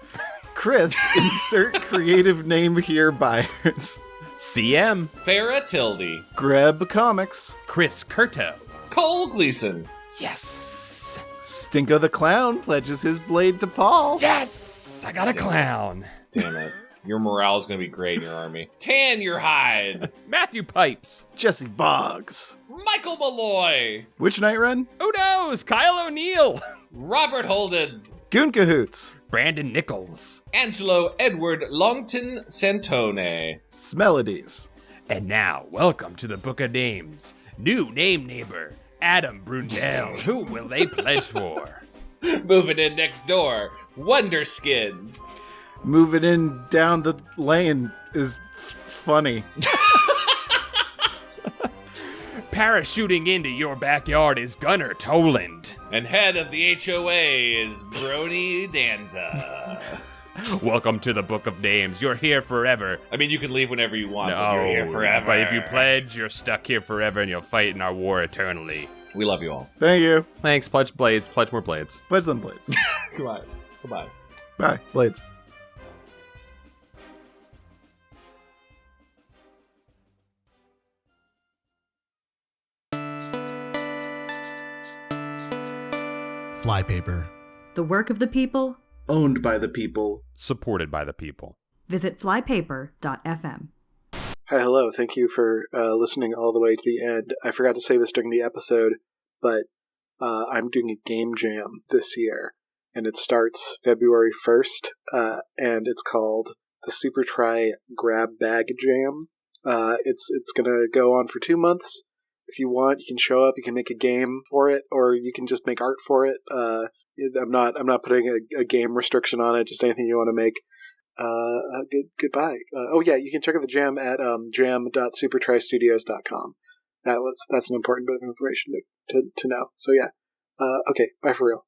Chris, insert creative name here buyers. CM. Farrah Tildy. Greb Comics. Chris Curto. Cole Gleason. Yes. Stinko the Clown pledges his blade to Paul. Yes. I got a clown. Damn it. Your morale is going to be great in your army. Tan your hide. Matthew Pipes. Jesse Boggs. Michael Malloy. Which night run? Who knows? Kyle O'Neill. Robert Holden. Goon Cahoots. Brandon Nichols. Angelo Edward Longton Santone. Smelodies. And now, welcome to the Book of Names. New name neighbor, Adam Brunel. Who will they pledge for? Moving in next door, Wonderskin. Moving in down the lane is funny. Parachuting into your backyard is Gunnar Toland. And head of the HOA is Brony Danza. Welcome to the Book of Names. You're here forever. I mean, you can leave whenever you want, but you're here forever. But if you pledge, you're stuck here forever and you'll fight in our war eternally. We love you all. Thank you. Thanks. Pledge blades. Pledge more blades. Pledge them blades. Come on. Goodbye. Bye. Blades. Flypaper. The work of the people. Owned by the people. Supported by the people. Visit flypaper.fm. Hi, hello. Thank you for listening all the way to the end. I forgot to say this during the episode, but I'm doing a game jam this year, and it starts February 1st, and it's called the Super Try Grab Bag Jam. It's going to go on for 2 months. If you want, you can show up, you can make a game for it, or you can just make art for it. I'm not putting a game restriction on it, just anything you want to make. Goodbye. Oh yeah, you can check out the jam at jam.supertrystudios.com. That's an important bit of information to know. So yeah. Okay, bye for real.